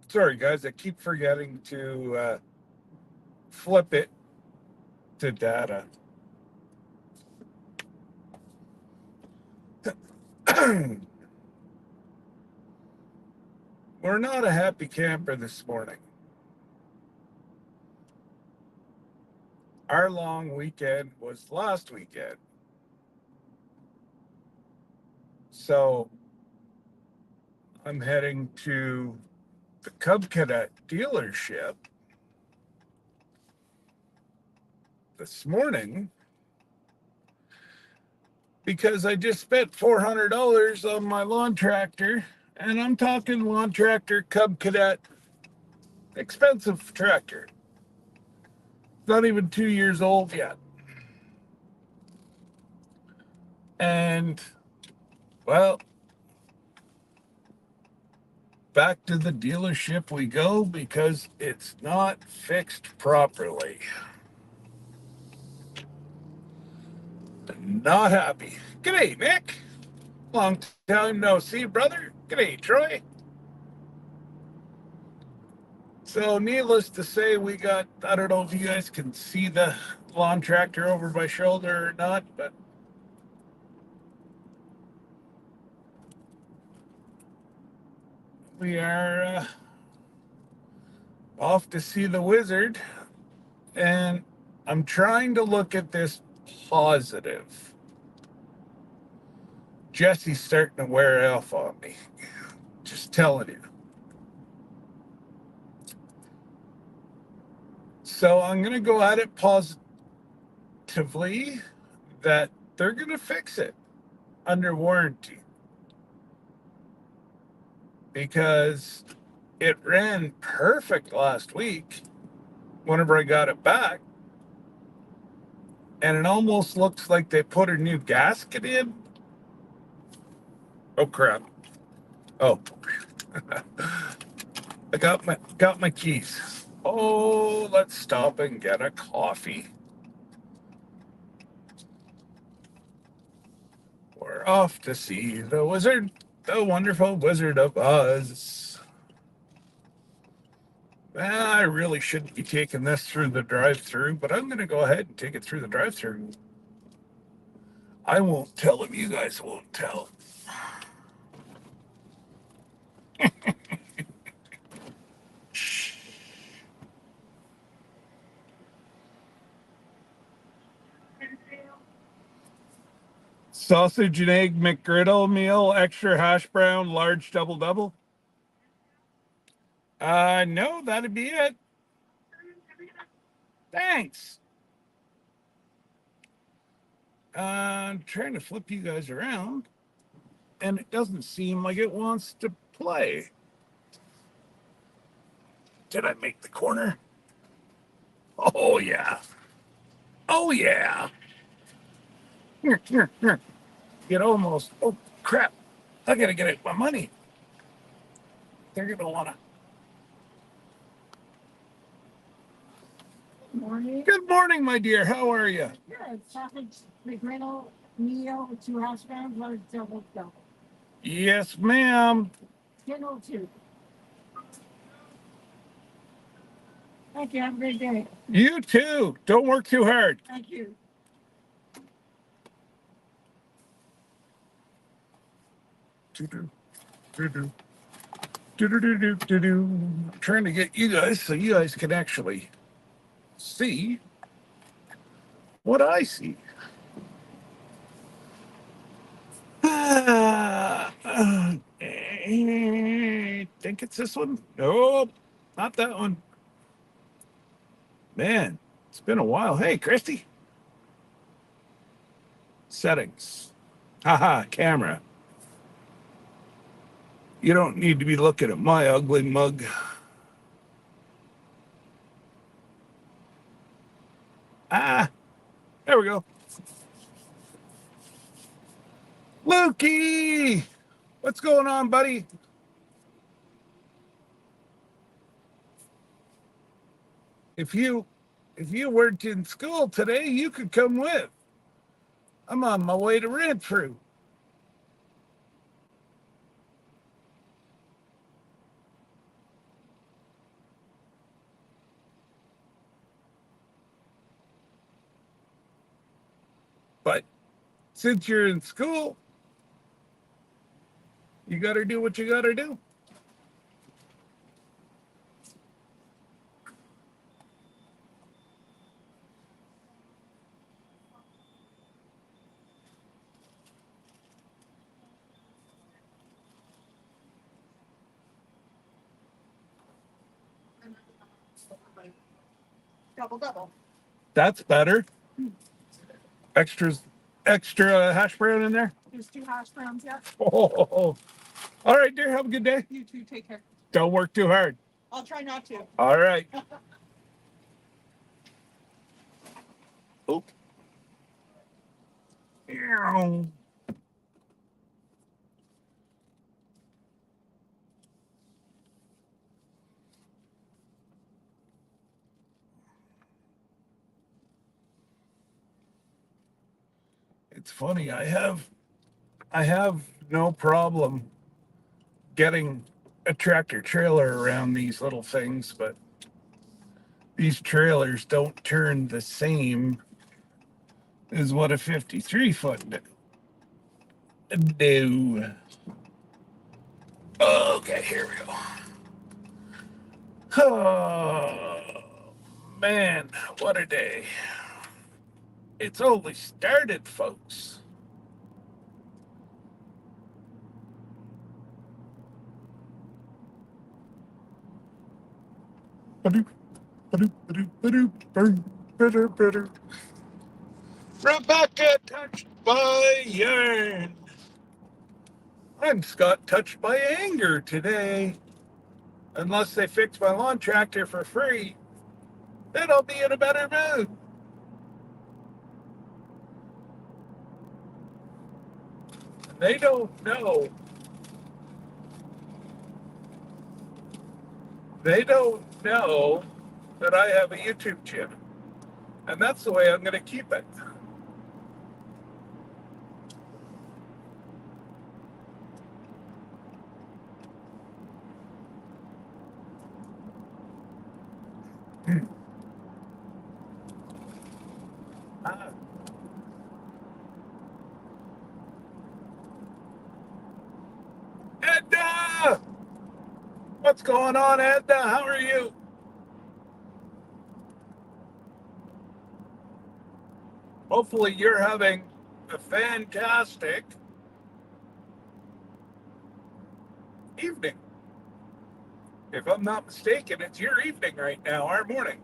Sorry, guys, I keep forgetting to flip it to data. We're not a happy camper this morning. Our long weekend was last weekend. So I'm heading to the Cub Cadet dealership this morning because I just spent $400 on my lawn tractor, and I'm talking lawn tractor, Cub Cadet, expensive tractor. Not even 2 years old yet. And, well, back to the dealership we go because it's not fixed properly. Not happy. G'day, Nick. Long time no see, brother. G'day, Troy. So needless to say, we got, I don't know if you guys can see the lawn tractor over my shoulder or not, but we are off to see the wizard, and I'm trying to look at this positive. Jesse's starting to wear off on me. Just telling you. So I'm going to go at it positively that they're going to fix it under warranty, because it ran perfect last week whenever I got it back. And it almost looks like they put a new gasket in. Oh, crap. Oh, I got my keys. Oh, let's stop and get a coffee. We're off to see the wizard, the wonderful Wizard of Oz. I really shouldn't be taking this through the drive-thru, but I'm going to go ahead and take it through the drive-thru. I won't tell him. You guys won't tell. Sausage and egg McGriddle meal, extra hash brown, large double. No, that'd be it. Thanks. I'm trying to flip you guys around, and it doesn't seem like it wants to play. Did I make the corner? Oh, yeah. Oh, yeah. Here. It almost, oh, crap. I got to get it my money. They're going to want to. Morning. Good morning, my dear. How are you? Good. Sausage McGriddle meal with 2 hash browns, large double. Yes, ma'am. 10:02. Thank you. Have a great day. You too. Don't work too hard. Thank you. Doo-doo. Doo-doo. Do-do-do-do-do-do. I'm trying to get you guys so you guys can actually see what I see. I think it's this one. Nope, not that one. Man, it's been a while. Hey, Christy. Settings. Haha, camera. You don't need to be looking at my ugly mug. Ah, there we go. Lukey! What's going on, buddy? If you weren't in school today, you could come with. I'm on my way to Renfrew. But since you're in school, you got to do what you got to do. Double. That's better. Extra hash brown in there. There's 2 hash browns, yeah. Oh, all right, dear. Have a good day. You too, take care. Don't work too hard. I'll try not to. All right. Oh. Ew. It's funny. I have no problem getting a tractor trailer around these little things, but these trailers don't turn the same as what a 53-foot do. Okay, here we go. Oh, man, what a day. It's only started, folks. Rebecca touched by yarn. I'm Scott touched by anger today. Unless they fix my lawn tractor for free, then I'll be in a better mood. They don't know. They don't know that I have a YouTube channel. And that's the way I'm going to keep it. Ah. Edna! What's going on, Edna? How are you? Hopefully you're having a fantastic evening. If I'm not mistaken, it's your evening right now, our morning.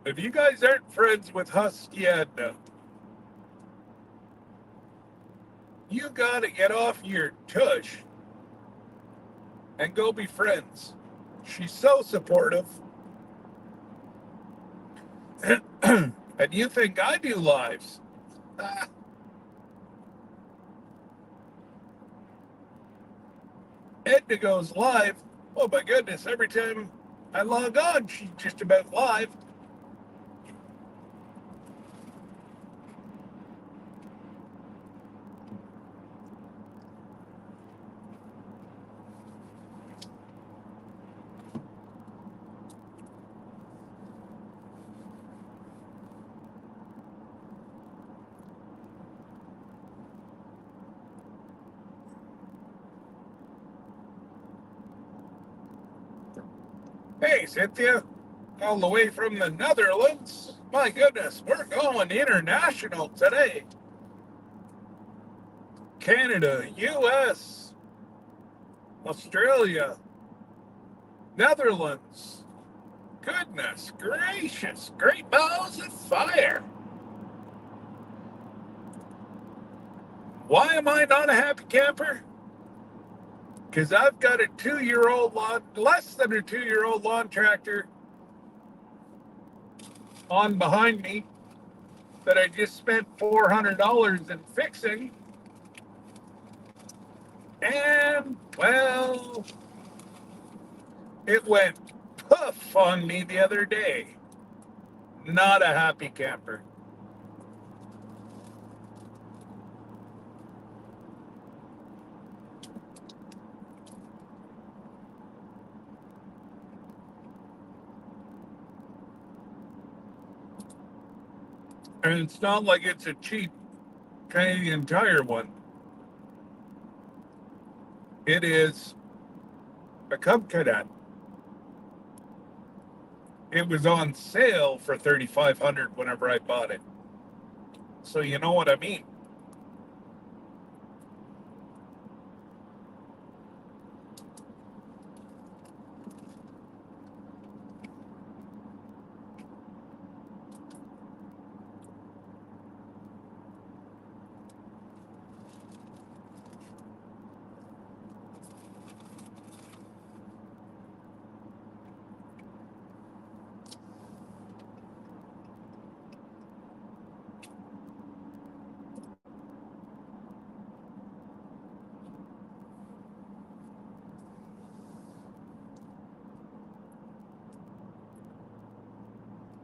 If you guys aren't friends with Husky Edna, you gotta get off your tush and go be friends. She's so supportive. And you think I do lives. Ah. Edna goes live. Oh my goodness, every time I log on, she's just about live. Hey, Cynthia, all the way from the Netherlands. My goodness, we're going international today. Canada, US, Australia, Netherlands. Goodness gracious, great balls of fire. Why am I not a happy camper? Because I've got a 2-year-old lawn, less than a 2-year-old lawn tractor on behind me that I just spent $400 in fixing. And, well, it went poof on me the other day. Not a happy camper. And it's not like it's a cheap Canadian Tire one. It is a Cub Cadet. It was on sale for $3,500 whenever I bought it. So you know what I mean.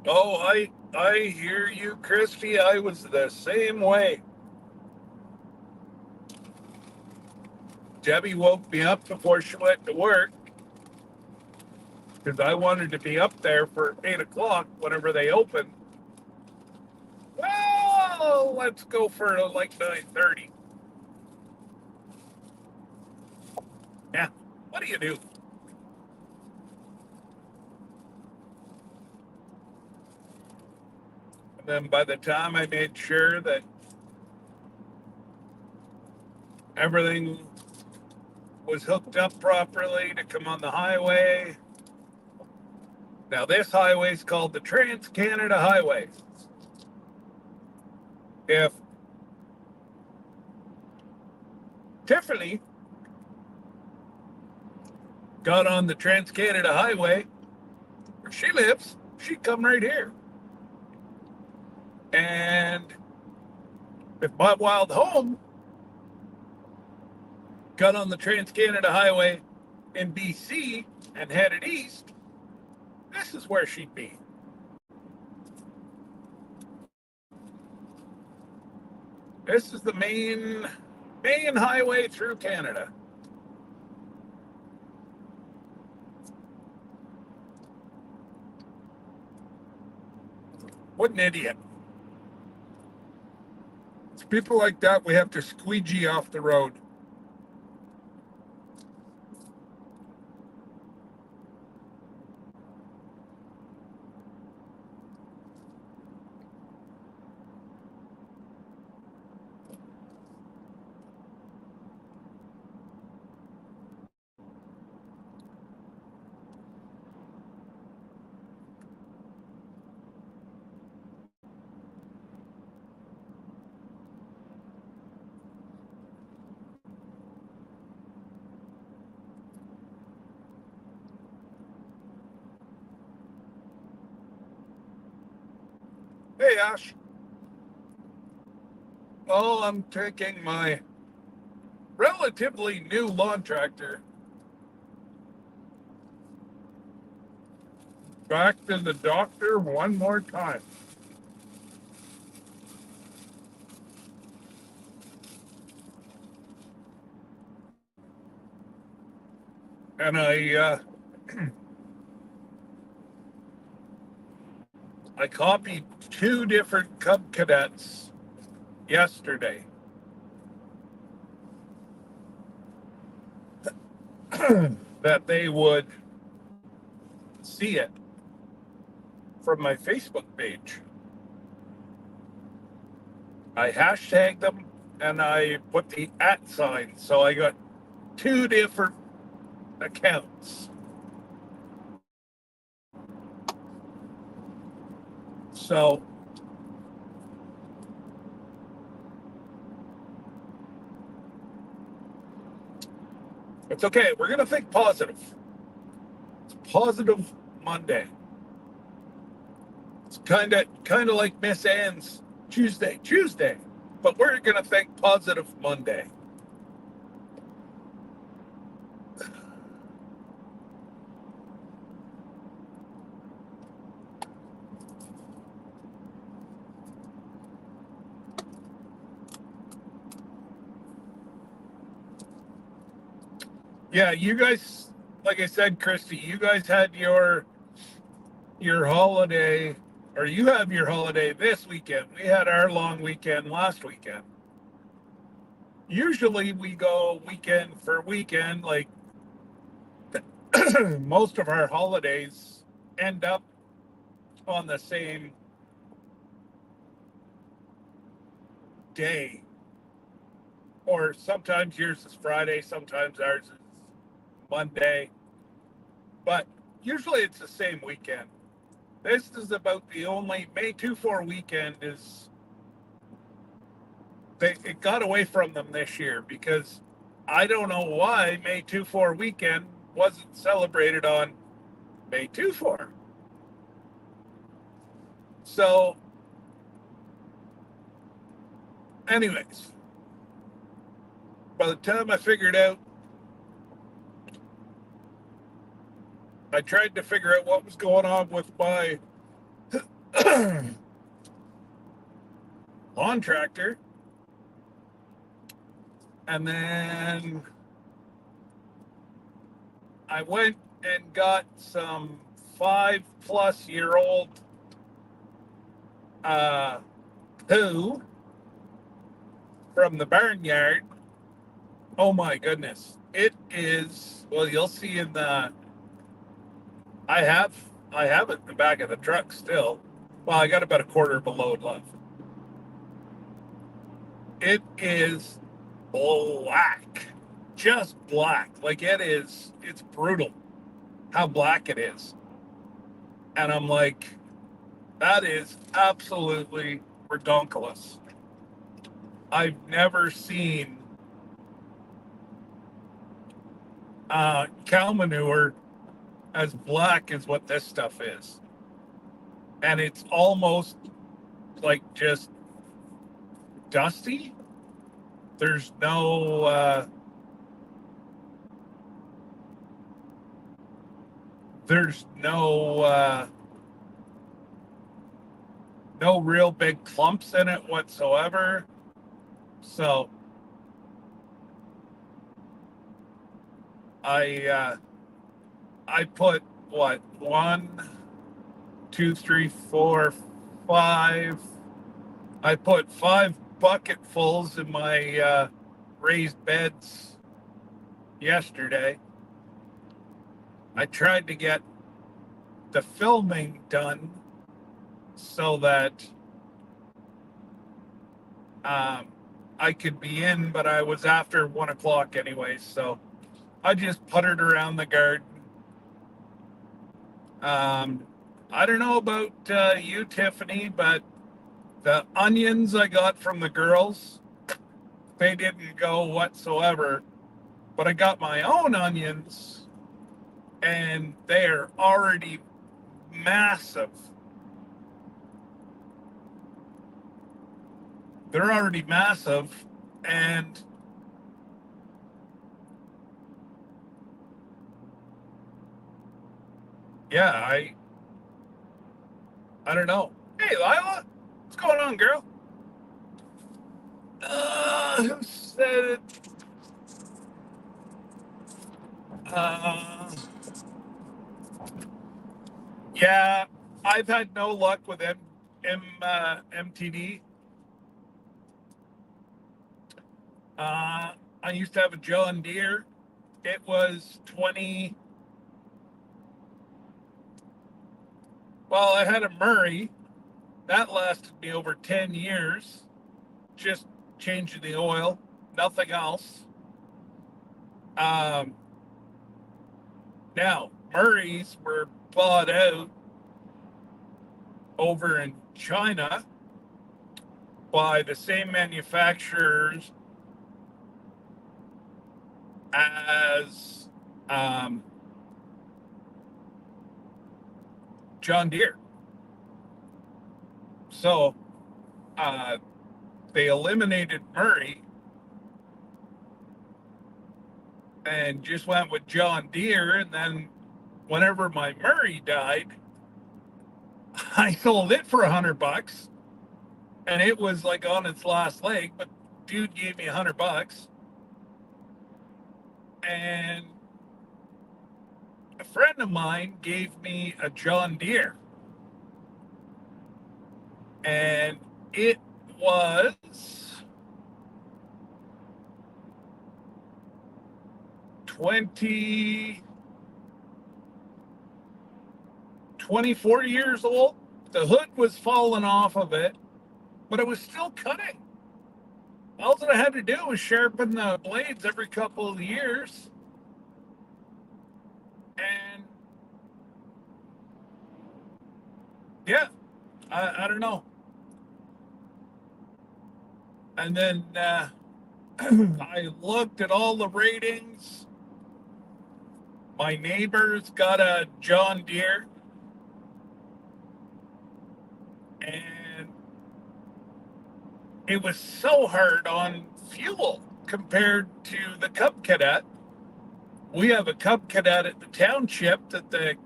Oh, I hear you, Christy. I was the same way. Debbie woke me up before she went to work because I wanted to be up there for 8 o'clock whenever they open. Well, let's go for like 9:30. Yeah, what do you do? And then by the time I made sure that everything was hooked up properly to come on the highway. Now, this highway is called the Trans-Canada Highway. If Tiffany got on the Trans-Canada Highway where she lives, she'd come right here. And if my wild home got on the Trans-Canada Highway in BC and headed east, this is where she'd be. This is the main highway through Canada. What an idiot. It's people like that we have to squeegee off the road. Hey, Ash. Oh, I'm taking my relatively new lawn tractor back to the doctor one more time. And I copied 2 different Cub Cadets yesterday. That they would see it from my Facebook page. I hashtagged them and I put the @ sign. So I got 2 different accounts. So it's okay. We're going to think positive. It's positive Monday. It's kind of like Miss Ann's Tuesday, but we're going to think positive Monday. Yeah, you guys, like I said, Christy, you guys had your holiday, or you have your holiday this weekend. We had our long weekend last weekend. Usually we go weekend for weekend, like most of our holidays end up on the same day. Or sometimes yours is Friday, sometimes ours is Monday. But usually it's the same weekend. This is about the only May 2-4 weekend is it got away from them this year because I don't know why May 2-4 weekend wasn't celebrated on May 2-4. So, anyways, by the time I figured out, I tried to figure out what was going on with my lawn tractor. And then I went and got some 5-plus-year-old poo from the barnyard. Oh my goodness. It is, well, you'll see in the, I have it in the back of the truck still. Well, I got about a quarter of a load left. It is black, just black. Like it's brutal how black it is. And I'm like, that is absolutely redonkulous. I've never seen cow manure as black as what this stuff is. And it's almost like just dusty. There's no no real big clumps in it whatsoever. So I put what, 1, 2, 3, 4, 5. I put 5 bucketfuls in my raised beds yesterday. I tried to get the filming done so that I could be in, but I was after 1 o'clock anyway, so I just puttered around the garden. I don't know about you, Tiffany, but the onions I got from the girls, they didn't go whatsoever. But I got my own onions, and they are already massive. They're already massive, and yeah, I don't know. Hey, Lila, what's going on, girl? Who said it? Yeah, I've had no luck with MTD. I used to have a John Deere. It was Well, I had a Murray. That lasted me over 10 years. Just changing the oil, nothing else. Um, Now, Murrays were bought out over in China by the same manufacturers as John Deere. So uh, they eliminated Murray and just went with John Deere. And then whenever my Murray died, I sold it for $100, and it was like on its last leg. But dude gave me $100, and a friend of mine gave me a John Deere, and it was 24 years old. The hood was falling off of it, but it was still cutting. All that I had to do was sharpen the blades every couple of years. And yeah, I don't know. And then I looked at all the ratings. My neighbor's got a John Deere, and it was so hard on fuel compared to the Cub Cadet. We have a Cub Cadet at the township that the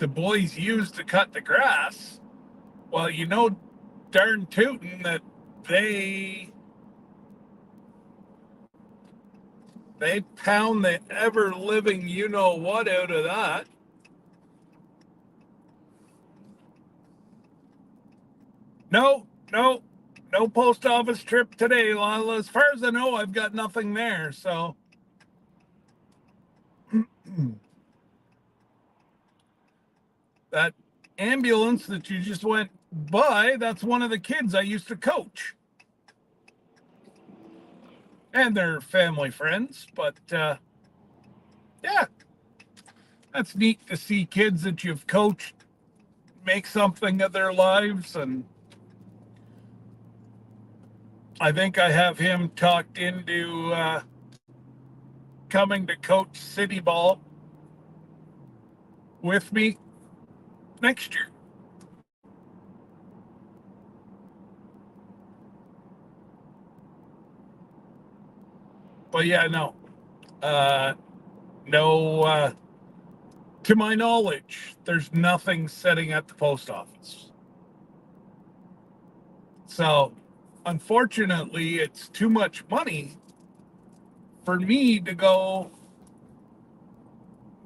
boys use to cut the grass. Well, you know darn tootin' that they pound the ever living you know what out of that. No post office trip today, Lila. As far as I know, I've got nothing there. So that ambulance that you just went by, that's one of the kids I used to coach. And they're family friends, but yeah, that's neat to see kids that you've coached make something of their lives. And I think I have him talked into coming to coach City Ball with me next year. But yeah, no, to my knowledge, there's nothing sitting at the post office. So, unfortunately, it's too much money for me to go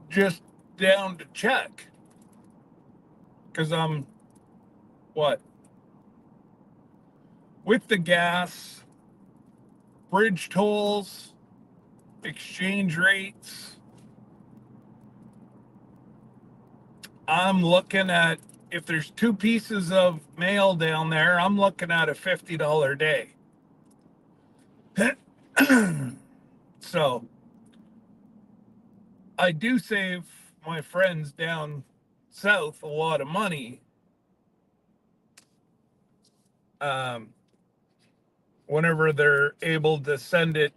just down to check. Because I'm, what? With the gas, bridge tolls, exchange rates, I'm looking at, if there's 2 pieces of mail down there, I'm looking at a $50 day. So I do save my friends down south a lot of money whenever they're able to send it.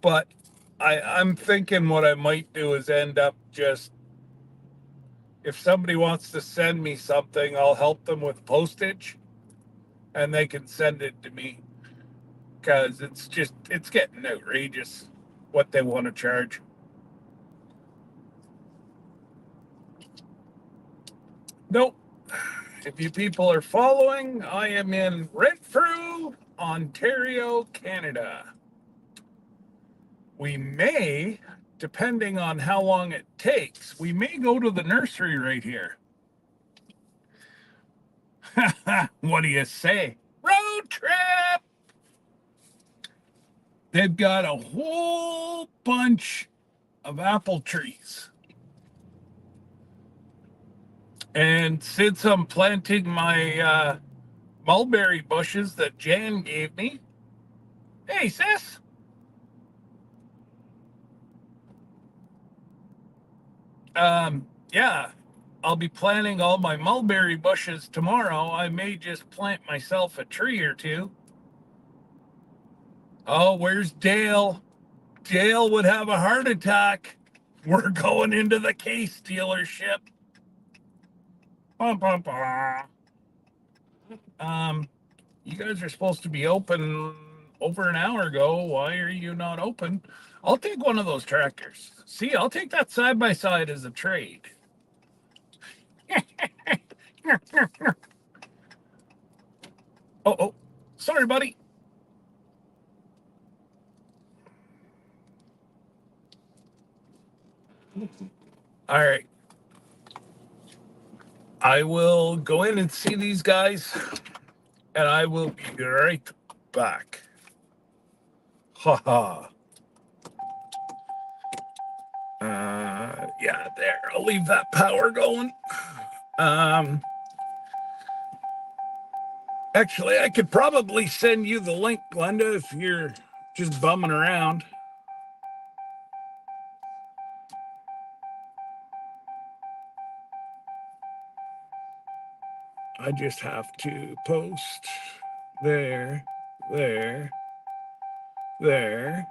But I'm thinking what I might do is end up just, if somebody wants to send me something, I'll help them with postage and they can send it to me, because it's getting outrageous what they want to charge. Nope. If you people are following, I am in Renfrew, Ontario, Canada. We may, depending on how long it takes, we may go to the nursery right here. What do you say? Road trip! They've got a whole bunch of apple trees. And since I'm planting my mulberry bushes that Jan gave me, hey, sis. Yeah, I'll be planting all my mulberry bushes tomorrow. I may just plant myself a tree or two. Oh, where's Dale? Dale would have a heart attack. We're going into the case dealership. Bum, bum, bum. Um, you guys are supposed to be open over an hour ago. Why are you not open? I'll take one of those tractors. See, I'll take that side by side as a trade. Oh, sorry, buddy. All right. I will go in and see these guys, and I will be right back. Ha ha. Yeah, there. I'll leave that power going. Um, Actually, I could probably send you the link, Glenda, if you're just bumming around. I just have to post there, there, there.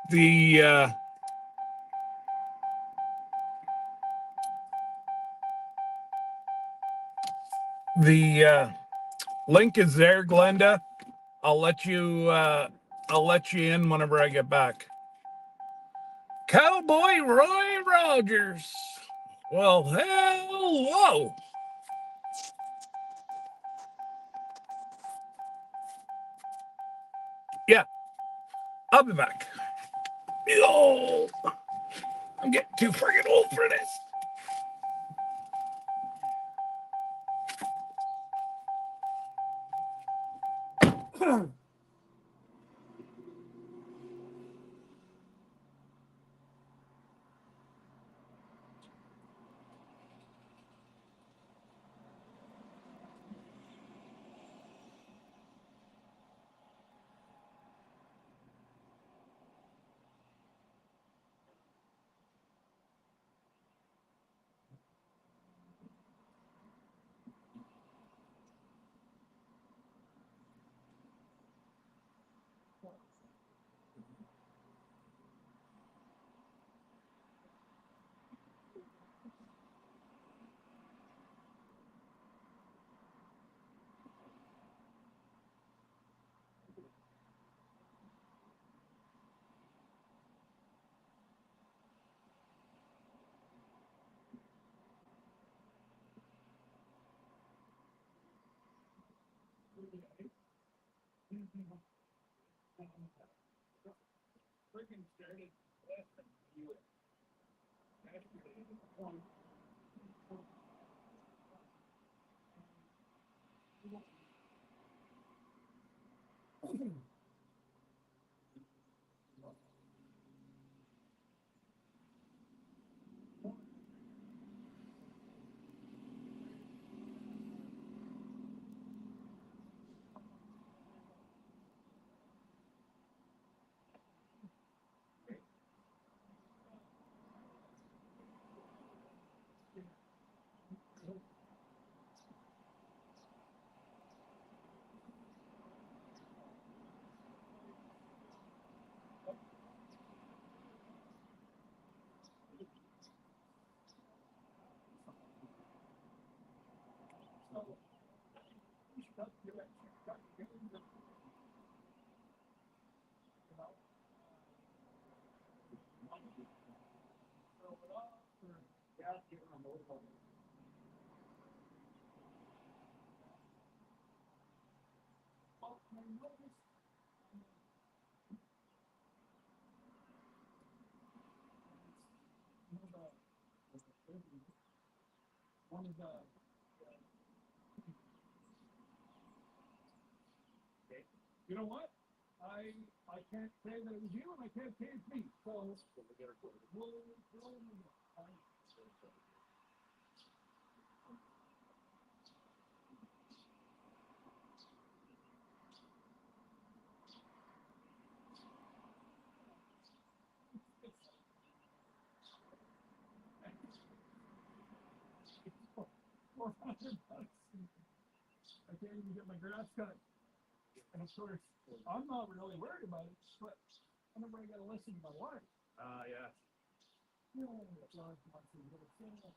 The link is there, Glenda. I'll let you in whenever I get back. Cowboy Roy Rogers. Well, hello. Yeah, I'll be back. Oh, I'm getting too friggin' old for this. You know what? I I can't say that it was you, and I can't say it's me. So we'll $400. I can't even get my grass cut. And of course, I'm not really worried about it, but whenever I gotta listen to my wife. Yeah. You know, John wants to get a thing. Okay.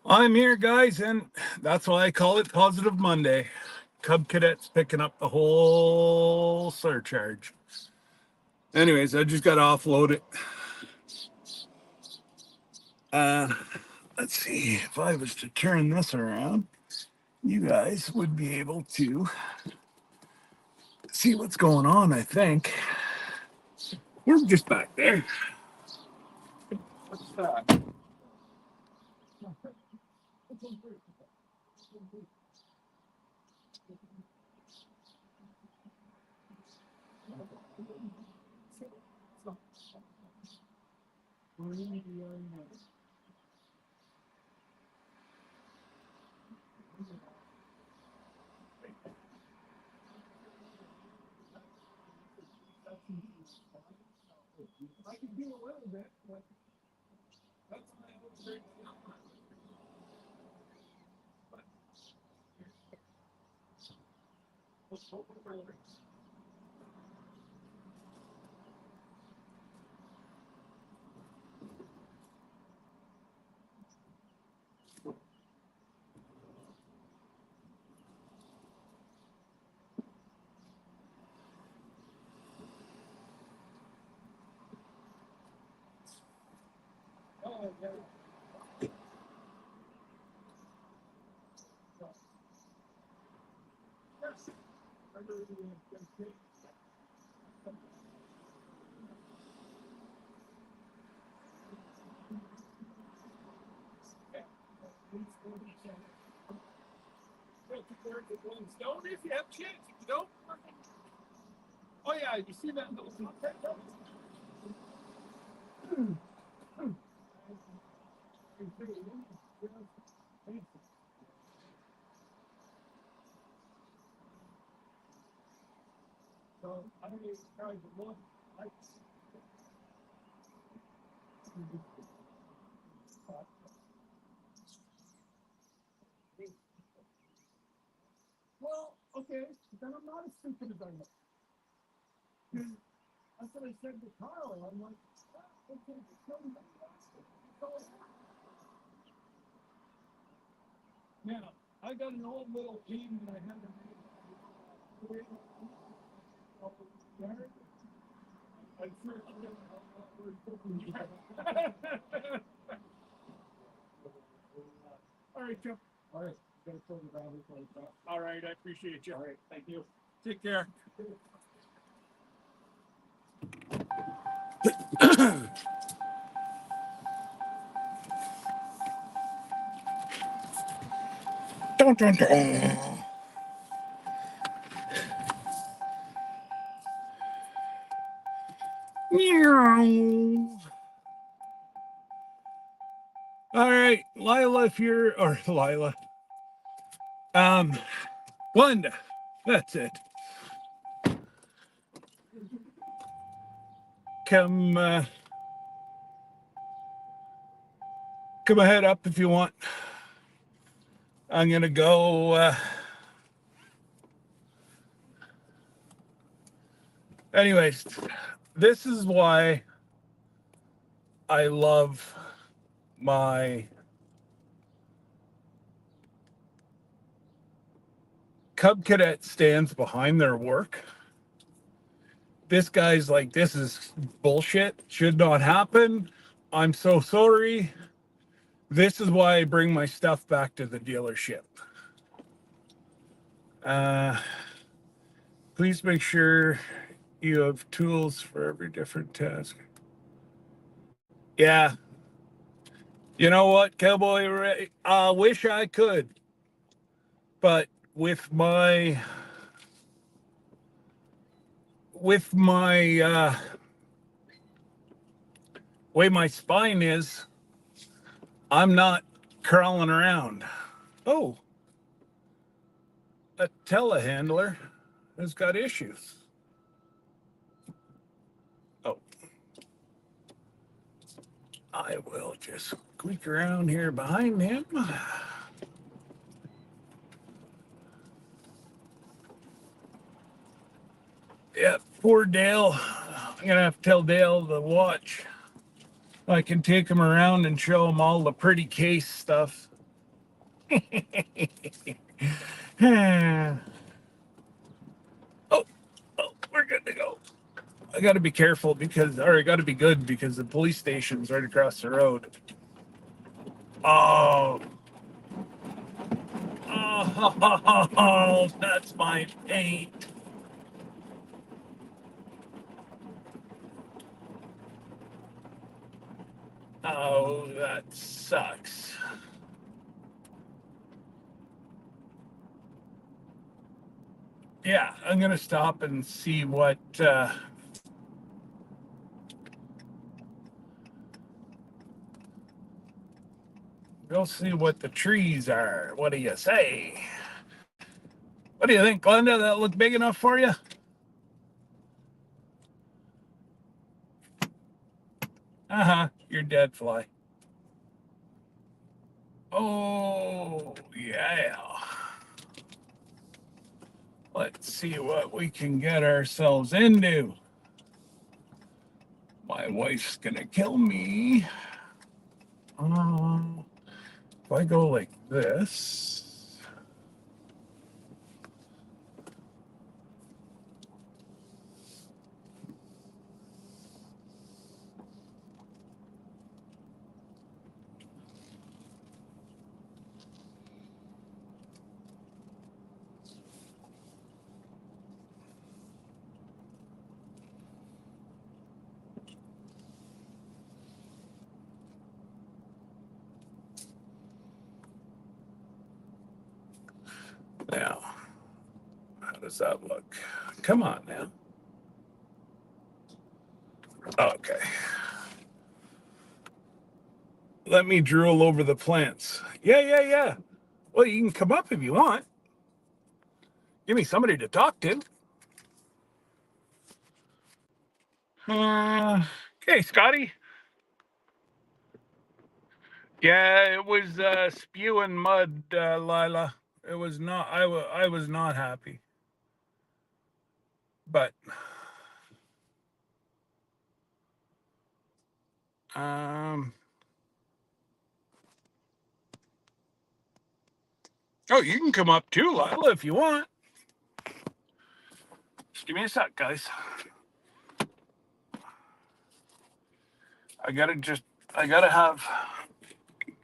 I'm here, guys, and that's why I call it Positive Monday. Cub Cadet's picking up the whole surcharge. Anyways, I just got to offload it. Let's see, if I was to turn this around, you guys would be able to see what's going on, I think. We're just back there. What's that? I can do a little bit, but that's Stone if you have a chance. If you don't, oh yeah, you see that little so I don't even try to look like well, okay, then I'm not as stupid as I know. That's what I said to Carl. I'm like, okay, yeah, I got an old little team that I had to make. I'm sure right, Chip. All right. All right, I appreciate you. All right, thank you. Take care. Dun, dun, dun. Meow. All right, Lila, if you're, or Lila, Wanda, that's it. Come ahead up if you want. I'm gonna go. Anyways, this is why I love my Cub Cadet stands behind their work. This guy's like, this is bullshit. Should not happen. I'm so sorry. This is why I bring my stuff back to the dealership. Please make sure you have tools for every different task. Yeah. You know what, Cowboy Ray? I wish I could. But with my way my spine is, I'm not crawling around. Oh, a telehandler has got issues. Oh, I will just squeak around here behind him. Yeah, poor Dale. I'm gonna have to tell Dale to watch. I can take him around and show him all the pretty case stuff. Oh, we're good to go. I got to be careful I got to be good because the police station's right across the road. Oh, oh, that's my paint. Oh, that sucks. Yeah, I'm gonna stop and see what. Go see what the trees are. What do you say? What do you think, Glenda? That look big enough for you? You're dead fly. Oh, yeah. Let's see what we can get ourselves into. My wife's gonna kill me. If I go like this. Now, how does that look? Come on now. Okay. Let me drool over the plants. Yeah. Well, you can come up if you want. Give me somebody to talk to. Okay, Scotty. Yeah, it was spewing mud, Lila. It was not. I was not happy. But oh, you can come up too, Lila, if you want. Just give me a sec, guys. I gotta have.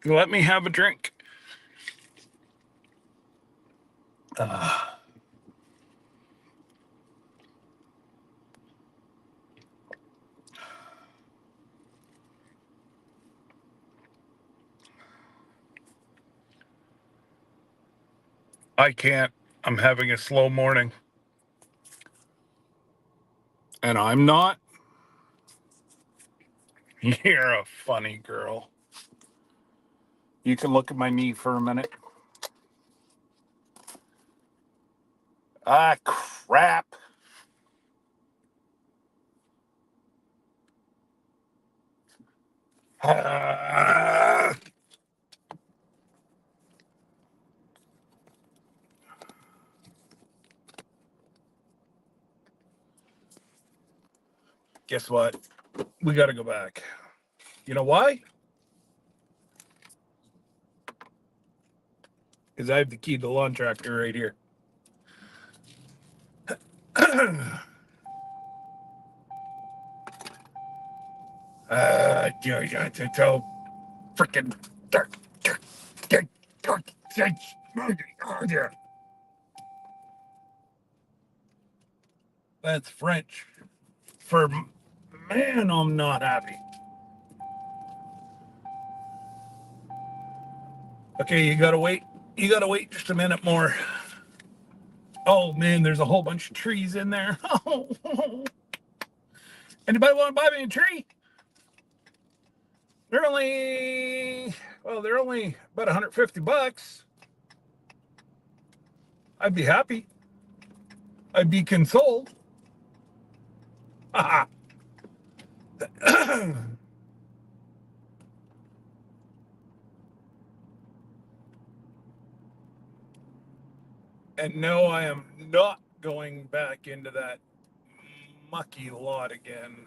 Let me have a drink. I can't. I'm having a slow morning. And I'm not? You're a funny girl. You can look at my knee for a minute. Ah, crap. Ah. Guess what? We got to go back. You know why? Because I have the key to the lawn tractor right here. It's so freaking. That's French for man. I'm not happy. Okay, you gotta wait. You gotta wait just a minute more. Oh man, there's a whole bunch of trees in there. Anybody want to buy me a tree? They're only about $150. I'd be happy. I'd be consoled. And no, I am not going back into that mucky lot again.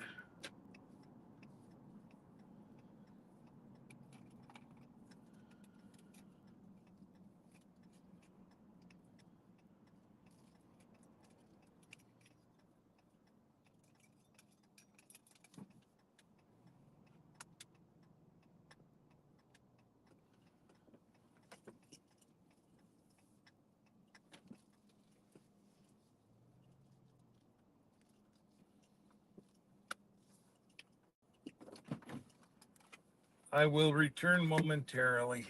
I will return momentarily.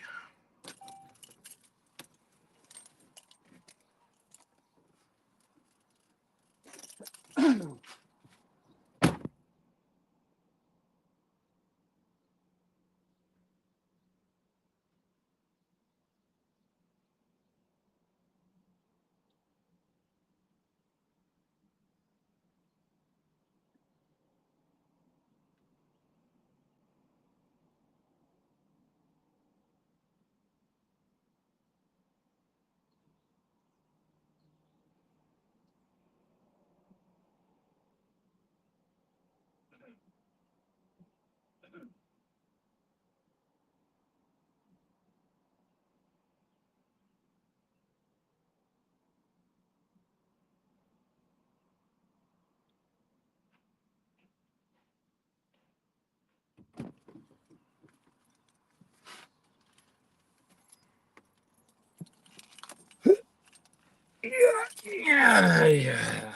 Yeah.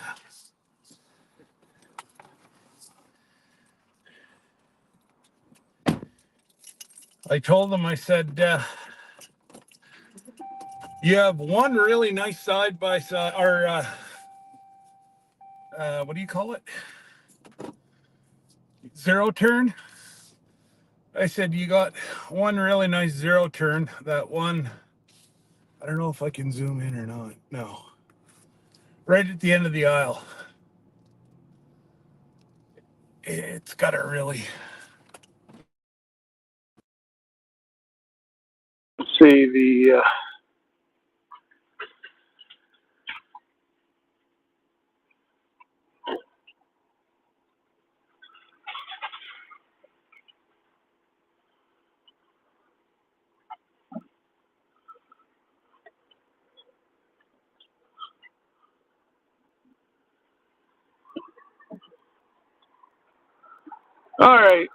I told them, I said, you have one really nice side by side, or what do you call it? Zero turn. I said, you got one really nice zero turn. That one, I don't know if I can zoom in or not. No. Right at the end of the aisle. It's got a really. See the. All right.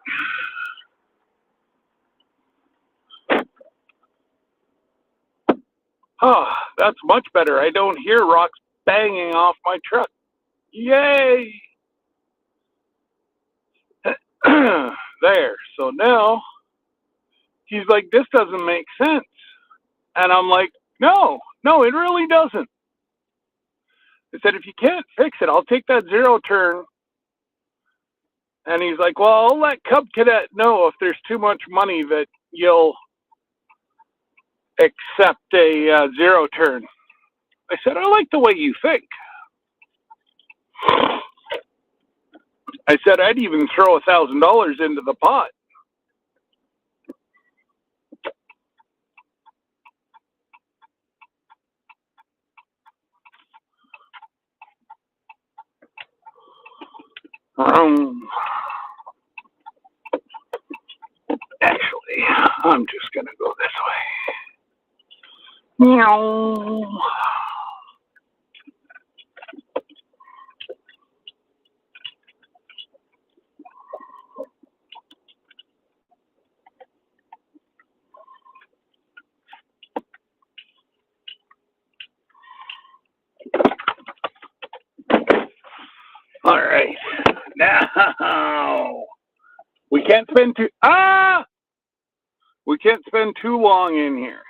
Oh, That's much better. I don't hear rocks banging off my truck. Yay! There. So now he's like, this doesn't make sense. And I'm like, no, it really doesn't. I said, if you can't fix it, I'll take that zero turn. And he's like, well, I'll let Cub Cadet know if there's too much money that you'll accept a zero turn. I said, I like the way you think. I said, I'd even throw $1,000 into the pot. Actually, I'm just going to go this way. Meow. All right. Now, we can't spend too long in here.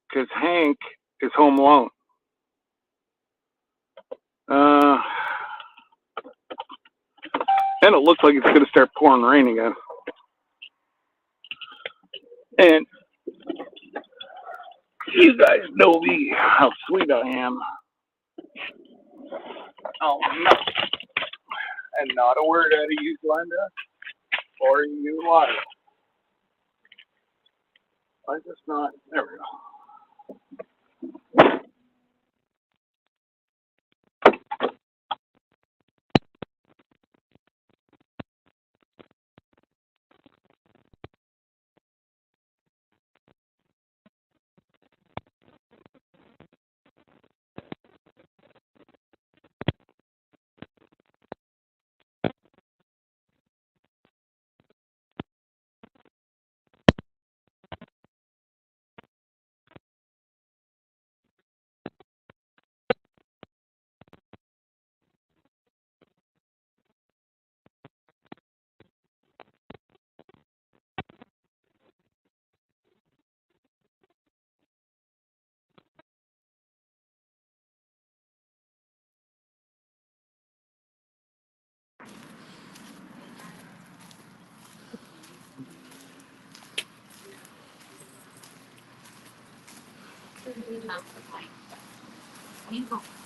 Because Hank is home alone. And it looks like it's going to start pouring rain again. And you guys know me, how sweet I am. Oh, no. And not a word out of you, Glenda, or you, Lyle. I just not. There we go.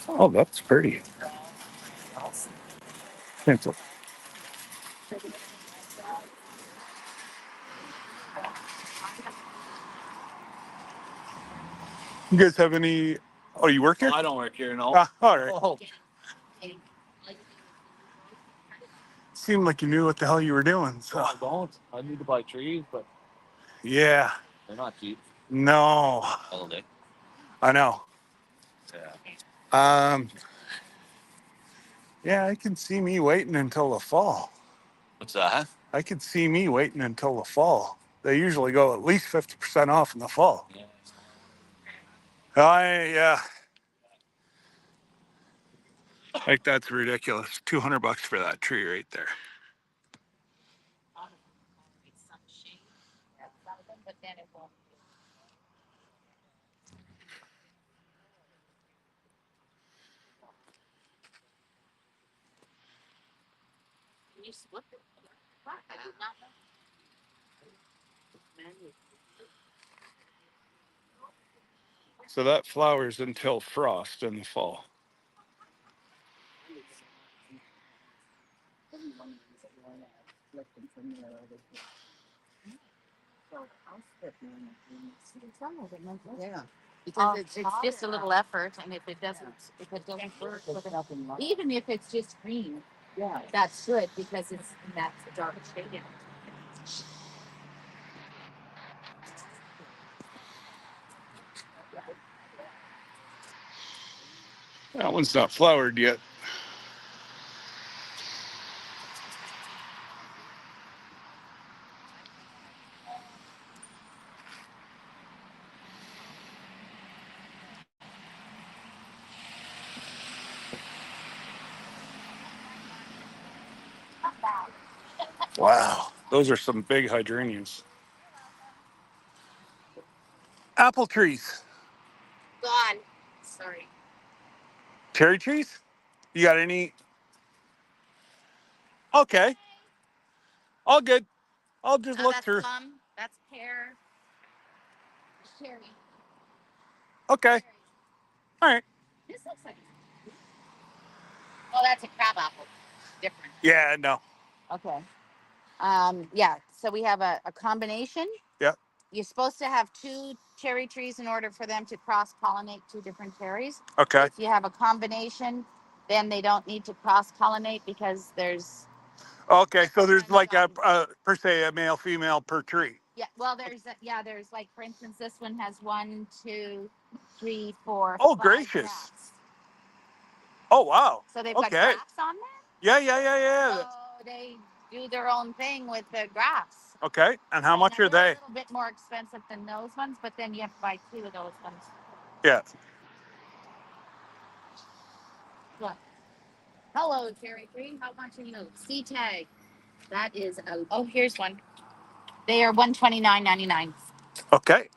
Oh, that's pretty. Cancel. You guys have any? Oh, you work here? I don't work here, no. All right. Oh. Seemed like you knew what the hell you were doing. So. I don't. I need to buy trees, but Yeah. they're not cheap. No. All day. I know. Yeah. Yeah, I can see me waiting until the fall. What's that? I could see me waiting until the fall. They usually go at least 50% off in the fall. Yeah. Yeah. Like, that's ridiculous. $200 for that tree right there. So that flowers until frost in the fall. Yeah. Because it's just a little effort, and if it doesn't work, even if it's just green, yeah, that's good because it's that's the dark shade. That one's not flowered yet. Wow, those are some big hydrangeas. Apple trees, Gone. Sorry. cherry trees. You got any? Okay, all good. I'll just Oh, look that's through. plum. That's pear. Cherry. Okay, all right. This looks like. Oh, that's a crab apple. Different. Yeah, no. Okay. Yeah. So we have a combination. Yeah. You're supposed to have 2 cherry trees in order for them to cross pollinate 2 different cherries. Okay. If you have a combination, then they don't need to cross pollinate because there's Okay, so there's depends like a, on- per se a male female per tree. yeah. Well, there's like, for instance, this one has 1, 2, 3, 4, Oh, 5 gracious. grafts. Oh, wow. So they've got Okay. grafts on there. Yeah. So they do their own thing with the grafts. Okay, and how So much now are they're they? a little bit more expensive than those ones, but then you have to buy 2 of those ones. Yeah. Look. Hello, cherry tree. How much are you? C tag. That is a. Oh, here's one. They are $129.99. Okay.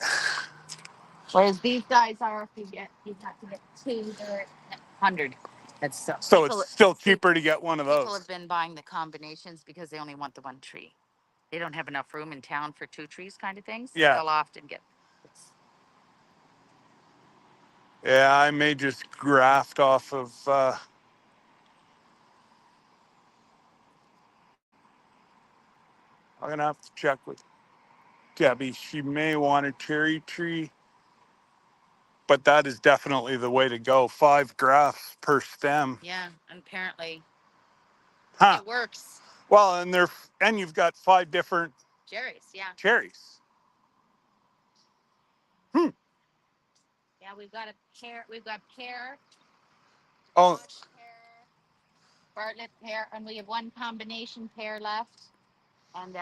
Whereas these guys are, if you have to get 2, they're 100. That's so. So it's still cheaper to get one of People those. have been buying the combinations because they only want the 1 tree. They don't have enough room in town for 2 trees, kind of things. Yeah. They'll often get. Yeah, I may just graft off of. I'm gonna have to check with Debbie. She may want a cherry tree, but that is definitely the way to go. 5 grafts per stem. Yeah, and apparently Huh. it works. Well, and you've got 5 different Cherries, yeah. cherries. Hmm. Yeah, we've got a pear. We've got pear. Oh, Pear, Bartlett pear, and we have 1 combination pear left. And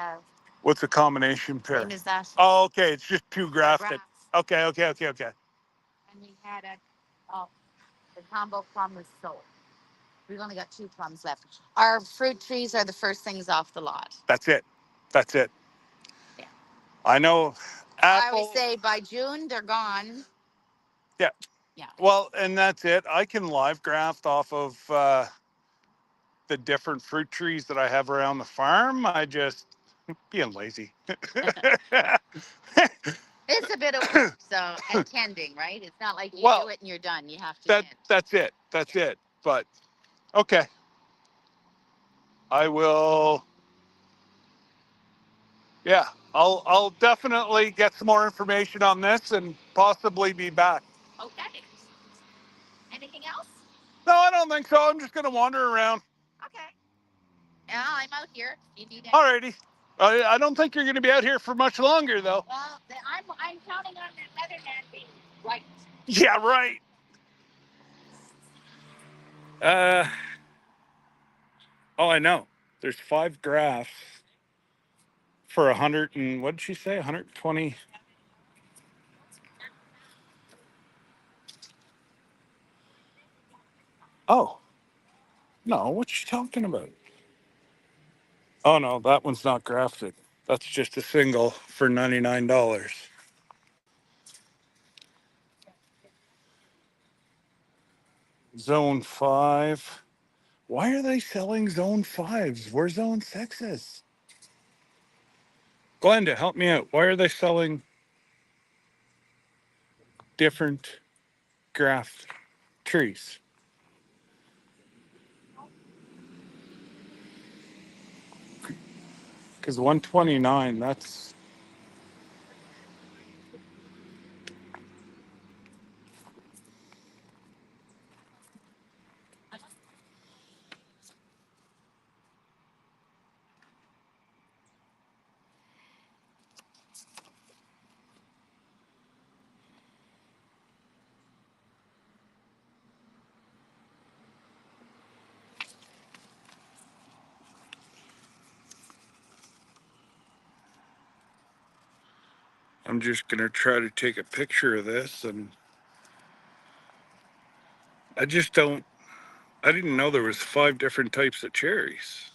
what's a combination pear? same as that. Oh, okay. It's just 2 grafted. Grafts. Okay. And we had the combo plum was sold. We've only got 2 plums left. Our fruit trees are the first things off the lot. That's it. Yeah. I know. I always Apple. say by June they're gone. Yeah. Yeah. Well, and that's it. I can live graft off of the different fruit trees that I have around the farm. I just being lazy. It's a bit of work, so and tending, right? It's not like you Well, do it and you're done. You have to tend. that's it. That's it. But okay. I will. Yeah, I'll definitely get some more information on this and possibly be back. Okay. Anything else? No, I don't think so. I'm just gonna wander around. Okay. Yeah, I'm out here. You need anything? Alrighty. I don't think you're gonna be out here for much longer though. Well, I'm counting on that weatherman being right. Yeah, right. Oh, I know. There's 5 grafts for 100 and what did she say? 120. Oh, no, what's she talking about? Oh no, that one's not grafted. That's just a single for $99. Zone 5. Why are they selling zone 5s? We're zone 6s. Glenda, help me out. Why are they selling different graft trees? Because 129, that's. I'm just going to try to take a picture of this, and I just don't. I didn't know there was 5 different types of cherries.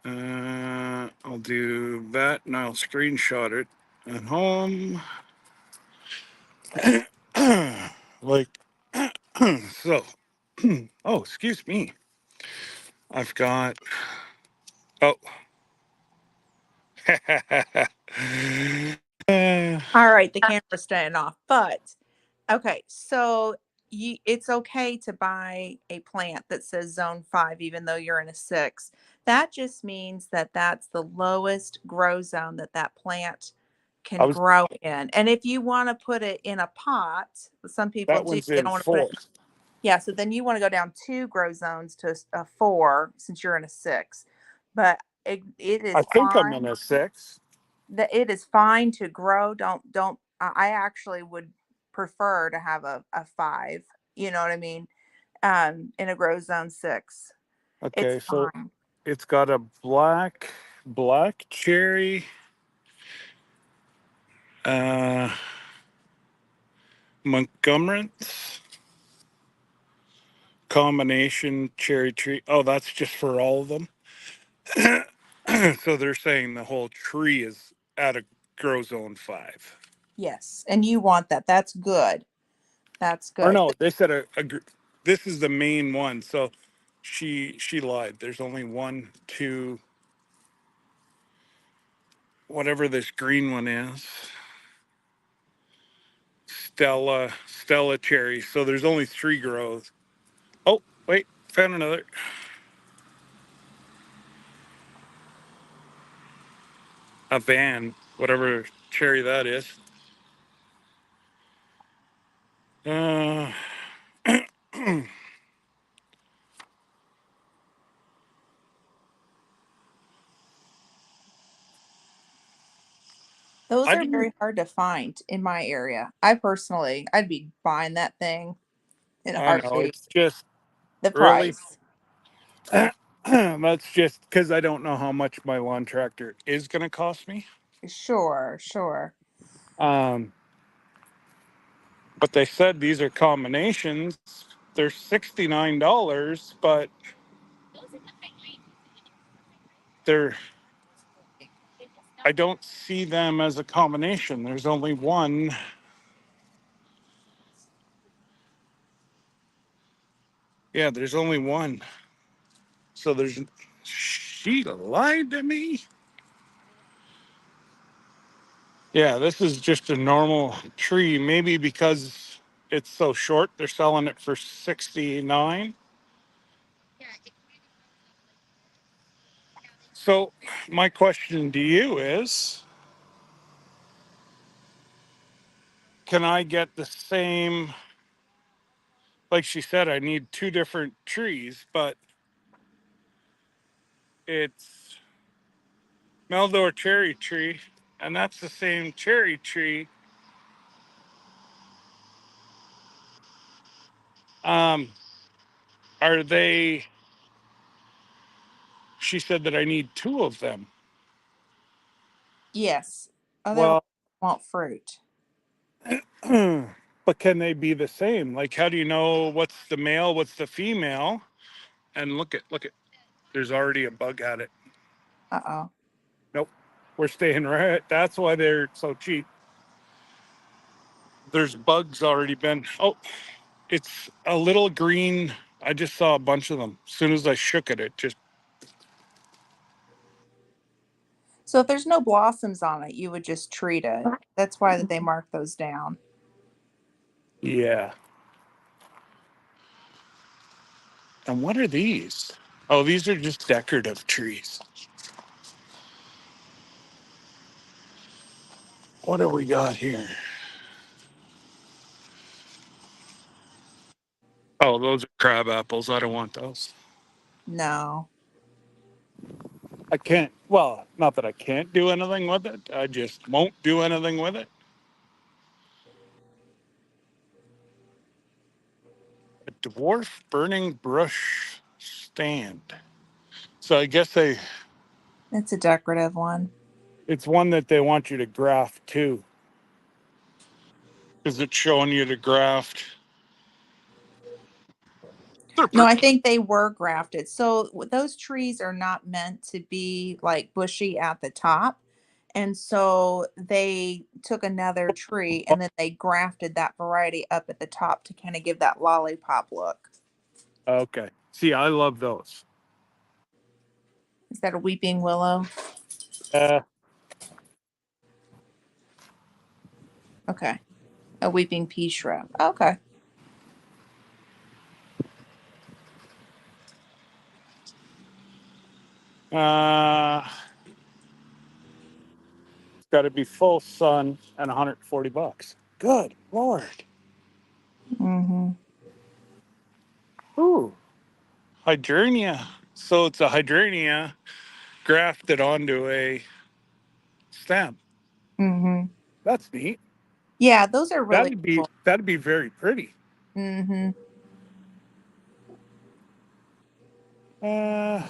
I'll do that and I'll screenshot it at home. Like, so. Oh, excuse me. I've got. Oh. All right, the camera's staying off, but okay, so it's okay to buy a plant that says zone 5 even though you're in a 6. That just means that that's the lowest grow zone that that plant I can was. grow in. And if you want to put it in a pot, some people That do, one's they in don't want to put 4. it. Yeah, so then you want to go down 2 grow zones to a 4 since you're in a 6. But it I is think I'm in fine. a 6. That it is fine to grow. Don't I actually would prefer to have a 5, you know what I mean? In a grow zone 6. It's Okay, so fine. it's got a black cherry, uh, Montgomery's combination cherry tree. Oh, that's just for all of them. So they're saying the whole tree is at a grow zone 5. Yes. And you want that. That's good. That's Or good. no, they said this is the main one. So she lied. There's only one, two, whatever this green one is. Stella cherry. So there's only 3 grows. Oh, wait, found another. A van, whatever cherry that is. Uh, Those I are didn't. very hard to find in my area. I'd be buying that thing in a I know heartbeat. it's just The really. price. That's just because I don't know how much my lawn tractor is going to cost me. Sure, sure. Um, but they said these are combinations. They're $69, but they're. I don't see them as a combination. There's only one. Yeah, there's only one. So there's. She lied to me. Yeah, this is just a normal tree. Maybe because it's so short, they're selling it for 69. So my question to you is, can I get the same, like she said, I need 2 different trees, but it's Meldor cherry tree, and that's the same cherry tree. Um, are they, she said that I need 2 of them. Yes. Otherwise, Well, you want fruit. but can they be the same? Like, how do you know what's the male, what's the female? And look at, there's already a bug at it. Uh-oh. Nope, we're staying right. That's why they're so cheap. There's bugs already been. Oh, it's a little green. I just saw a bunch of them. As soon as I shook it, it just. So if there's no blossoms on it, you would just treat it. That's why that they mark those down. Yeah. And what are these? Oh, these are just decorative trees. What do we got here? Oh, those are crab apples. I don't want those. No. I can't. Well, not that I can't do anything with it. I just won't do anything with it. A dwarf burning brush stand. So I guess It's a decorative one. it's one that they want you to graft too, because it's showing you to graft. No, I think they were grafted. So those trees are not meant to be like bushy at the top. And so they took another tree and then they grafted that variety up at the top to kind of give that lollipop look. Okay. See, I love those. Is that a weeping willow? Uh, Okay. A weeping pea shrub. Okay. it's got to be full sun and $140. Good Lord. Mm-hmm. Ooh. Hydranea. So it's a hydranea grafted onto a stem. Mm-hmm. That's neat. Yeah, those are really That'd be cool. that'd be very pretty. Mm-hmm. Uh,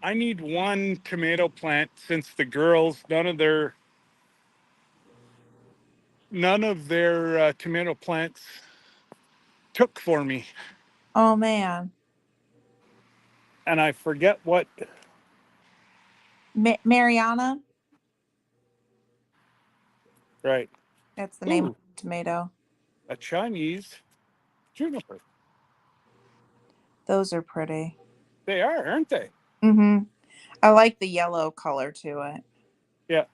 I need one tomato plant since the girls none of their tomato plants took for me, Oh man. and I forget what. Mariana, Right. that's the name of Ooh, the tomato. a Chinese juniper. Those are pretty. They are, aren't they? Mm-hmm. I like the yellow color to it. Yeah.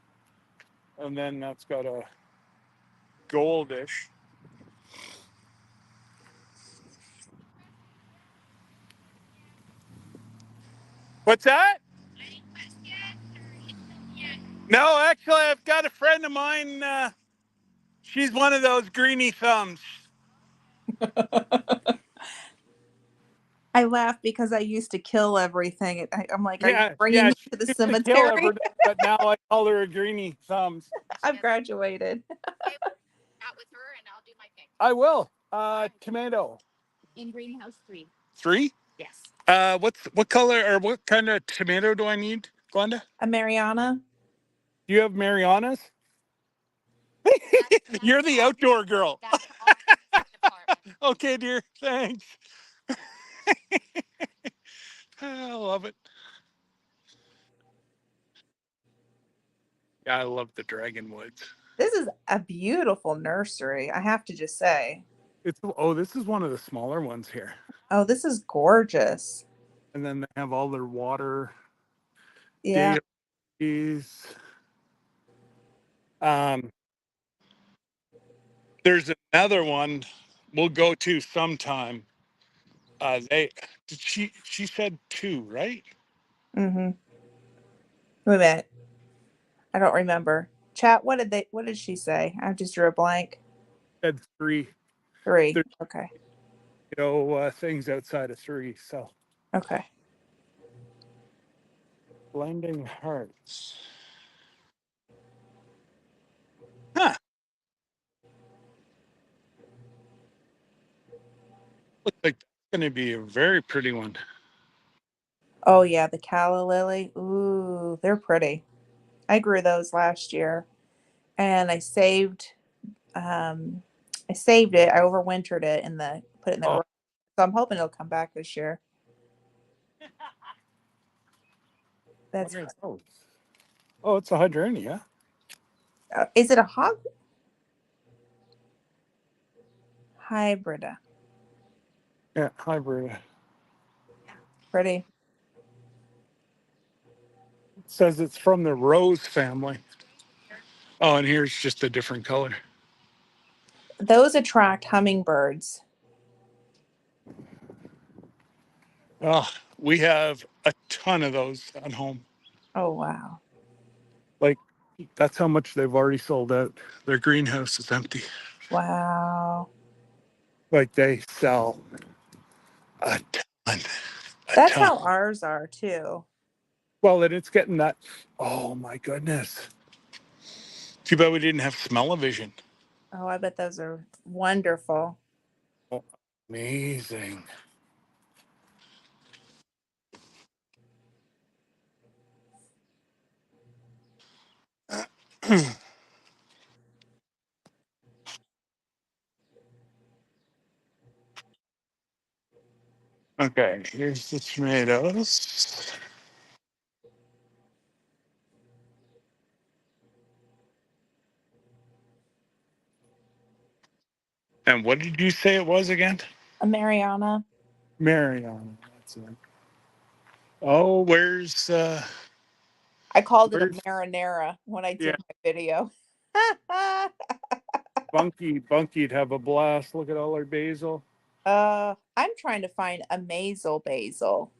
And then that's got a goldish. What's that? No, actually, I've got a friend of mine. She's one of those greeny thumbs. I laugh because I used to kill everything. I'm like, are you Yeah, bringing yeah, me she to the used to kill cemetery? everything, but now I call her a greeny thumbs. I've graduated. Out with her, and I'll do my thing. I will. Tomato. In greenhouse 3. 3? Yes. What color or what kind of tomato do I need, Glenda? A Mariana. Do you have Marianas? You're the outdoor girl. That's our department. Okay, dear. Thanks. I love it. Yeah, I love the dragon woods. This is a beautiful nursery, I have to just say. This is one of the smaller ones here. Oh, this is gorgeous. And then they have all their water Yeah. dailies. Um, there's another one we'll go to sometime. She said 2, right? Mm-hmm. Wait a minute. I don't remember. Chat, what did she say? I just drew a blank. Said 3. 3. There's Okay. things outside of 3. So Okay. blending hearts. Huh. Looks like that's going to be a very pretty one. Oh yeah, the calla lily. Ooh, they're pretty. I grew those last year and um I saved it. I overwintered it put it in the Oh, garage. So I'm hoping it'll come back this year. what That's are those? Oh, it's a hydrangeia. is it a hybrid? Yeah, hybrid. Pretty. It says it's from the rose family. Oh, and here's just a different color. Those attract hummingbirds. Oh, we have a ton of those at home. Oh wow. Like, that's how much they've already sold out. Their greenhouse is empty. Wow. Like, they sell a ton, a That's ton. how ours are too. Well, and it's getting that. Oh my goodness. Too bad we didn't have smell-o-vision. Oh, I bet those are wonderful. Oh, amazing. Okay, here's the tomatoes. And what did you say it was again? A Mariana. Marion. That's it. Oh, where's I called it a where's marinara when I yeah, did my video. Bunky'd have a blast. Look at all our basil. I'm trying to find a Mazel basil.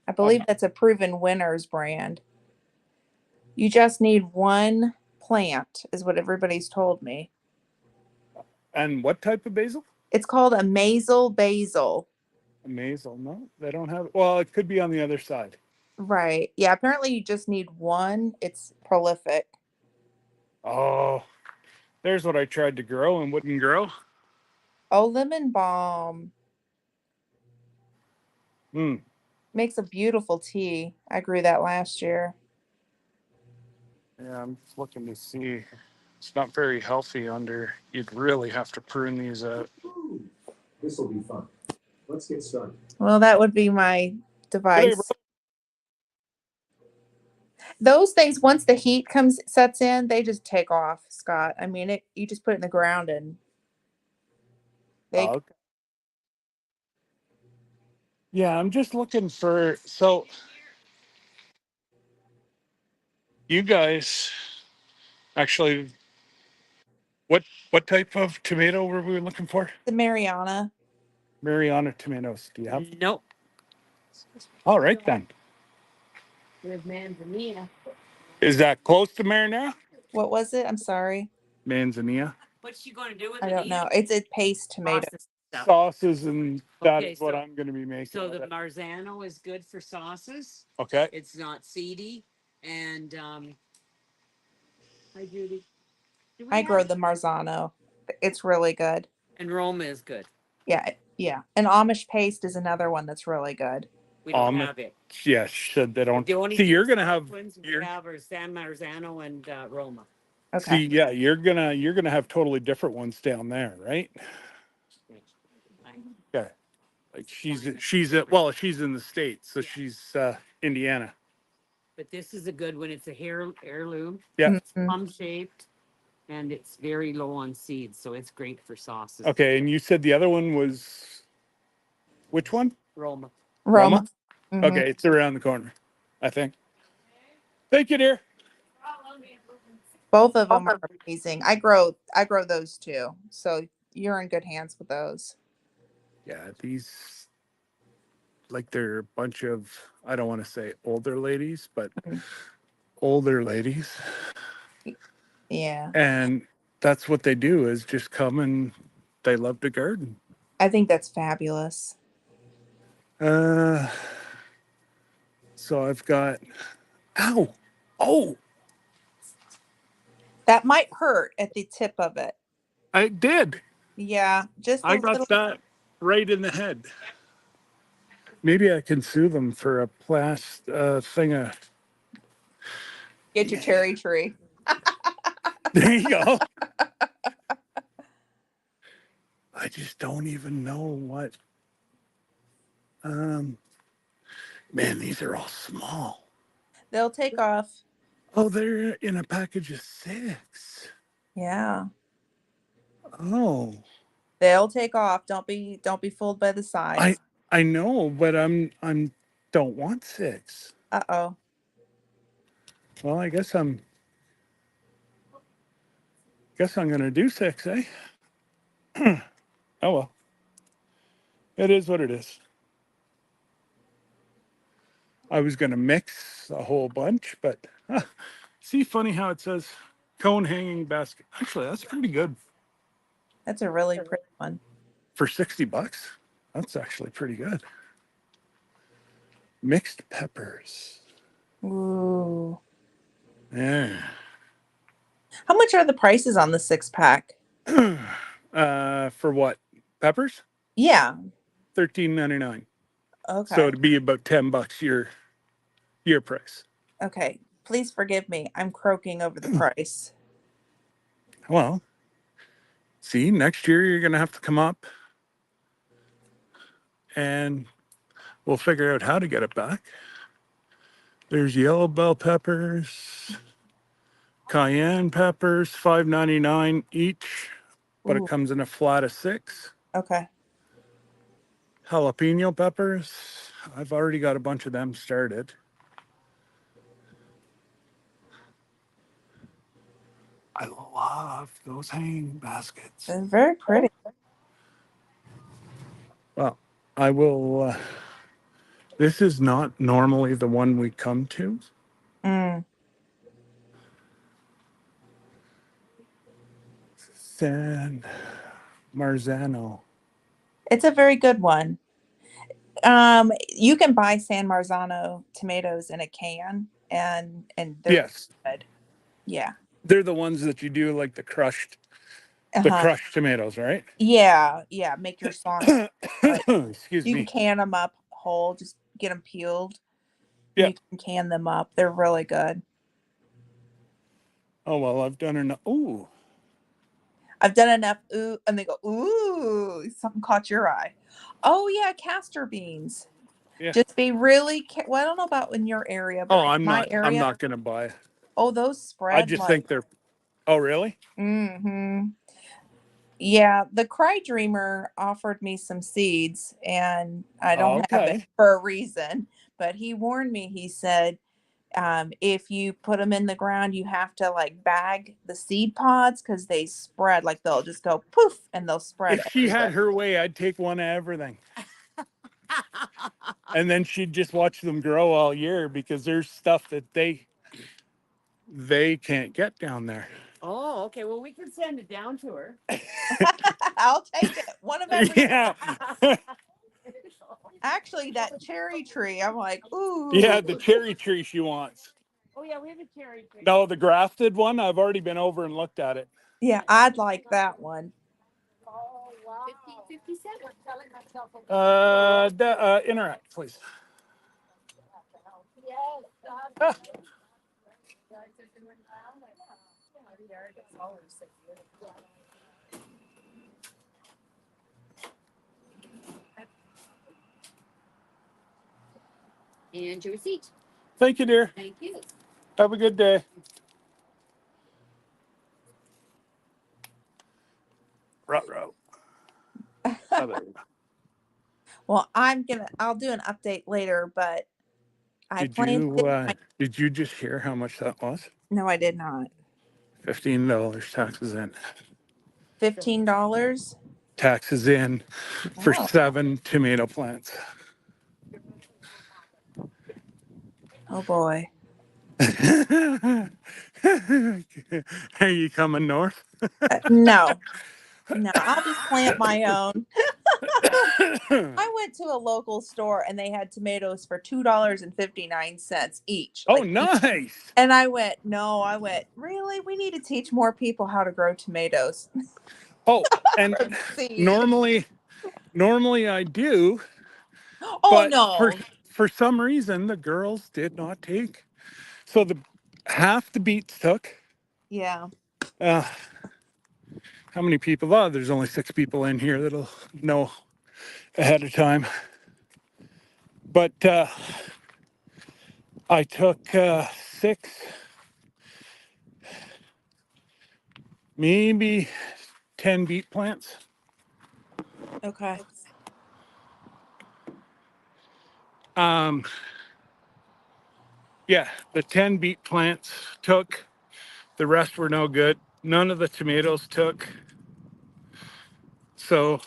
I Um, believe that's a Proven Winners brand. You just need one plant, is what everybody's told me. and what type of basil? It's called a Mazel basil. Mazel. No, they don't have it. Well, it could be on the other side. Right. Yeah, apparently you just need one. It's prolific. Oh, there's what I tried to grow and wouldn't grow. Oh, lemon balm Hmm. makes a beautiful tea. I grew that last year. Yeah, I'm just looking to see. It's not very healthy under. You'd really have to prune these out. This will be fun. Let's get started. Well, that would be my G'day, bro. device. Those things, once the heat sets in, they just take off, Scott. I mean, you just put it in the ground and they. Oh, okay. Yeah, I'm just looking for. So, you guys actually, what type of tomato were we looking for? The Mariana. Mariana tomatoes. Do you have? Nope. All right then. With manzanilla. Is that close to marinara? What was it? I'm sorry. Manzanilla. What's she going to do with I it? don't know. It's a paste tomato. Sauces stuff. Sauces and that Okay, is what so- I'm going to be making. So with the it. Marzano is good for sauces. Okay. It's not seedy. And hi Judy. Do we I grow have- the Marzano. It's really good. And Roma is good. Yeah, yeah. And Amish paste is another one that's really good. We don't Amish- have it. Yes, said they don't. The only See, you're two gonna have. ones we You're, have are San Marzano and Roma. Okay. see, yeah, you're gonna have totally different ones down there, right? Yeah. Like she's in the States, so Yeah. she's Indiana. But this is a good one. It's a heirloom. Yeah. Mhm. Plum shaped, and it's very low on seeds, so it's great for sauces. Okay, and you said the other one was which one? Roma. Roma. Mhm. Okay, it's around the corner, I think. Thank you, dear. Both of them are amazing. I grow those too. So you're in good hands with those. Yeah, these like they're a bunch of I don't want to say older ladies, but older ladies. Yeah. And that's what they do is just come and they love to garden. I think that's fabulous. So I've got ow. Oh, That might hurt at the tip of it. I did. Yeah, just a I got little. that right in the head. Maybe I can sue them for a thing of Get your cherry tree. there you go. I just don't even know what man, these are all small. They'll take off. Oh, they're in a package of 6. Yeah. Oh. They'll take off. Don't be fooled by the size. I know, but I'm don't want 6. Uh-oh. Well, I guess I'm gonna do 6, eh? Oh well. It is what it is. I was gonna mix a whole bunch, but see, funny how it says cone hanging basket. Actually, that's pretty good That's a really pretty one. for $60. That's actually pretty good. Mixed peppers. Ooh. Yeah. How much are the prices on the 6-pack? For what? Peppers? Yeah. $13.99. Okay. So it'd be about $10 your price. Okay. Please forgive me. I'm croaking over the price. Well, see, next year you're gonna have to come up and We'll figure out how to get it back. There's yellow bell peppers, cayenne peppers, $5.99 each, but it Ooh, comes in a flat of 6. okay. Jalapeno peppers. I've already got a bunch of them started. I love those hanging baskets. They're very pretty. Well, I will. This is not normally the one we come to. Mm. San Marzano. It's a very good one. You can buy San Marzano tomatoes in a can, and they're Yes, good. Yeah. they're the ones that you do like the Uh-huh. crushed tomatoes, right? Yeah, yeah. Make your sauce. Like Excuse you can me. can them up whole, just get them peeled, and Yeah. you can can them up. They're really good. Oh well, I've done enough. Ooh. I've done enough. Ooh, and they go, ooh, something caught your eye. Oh yeah, castor beans. Yeah. Just be really. Well, I don't know about in your area, but Oh, I'm my not. I'm area. not gonna buy. Oh, those I spread just like. think they're. Oh really? Mm-hmm. Yeah, the Cry Dreamer offered me some seeds, and I Oh, don't have it okay. for a reason. But he warned me. He said, if you put them in the ground, you have to like bag the seed pods because they spread. Like they'll just go poof, and they'll spread If she had everywhere. her way, I'd take one of everything. And then she'd just watch them grow all year because there's stuff that they can't get down there. Oh, okay. Well, we can send it down to her. I'll take it. One of everything. Yeah. Actually, that cherry tree, I'm like, Yeah, ooh, the cherry tree she wants. Oh yeah, we have a cherry tree. No, the grafted one, I've already been over and looked at it. yeah, I'd like that one. Oh wow. 1557. Telling myself. Interact, please. Yes. Ah, And your receipt. thank you, dear. Thank you. Have a good day. Ruh-roh. Well, I'll do an update later, but I planted. Did you just hear how much that was? No, I did not. $15 taxes in. $15. Taxes in for Oh, 7 tomato plants. oh boy. Are you coming north? No, no, I'll just plant my own. I went to a local store and they had tomatoes for $2.59 each. Oh, Like each. nice. And I went, no, really? We need to teach more people how to grow tomatoes Oh, and from seed. normally I do, Oh but no. for some reason the girls did not take. So the half the beets took. Yeah. Uh, how many people? Oh, there's only 6 people in here that'll know ahead of time. But I took 6, maybe 10 beet plants. Okay. Yeah, the 10 beet plants took. The rest were no good. None of the tomatoes took. So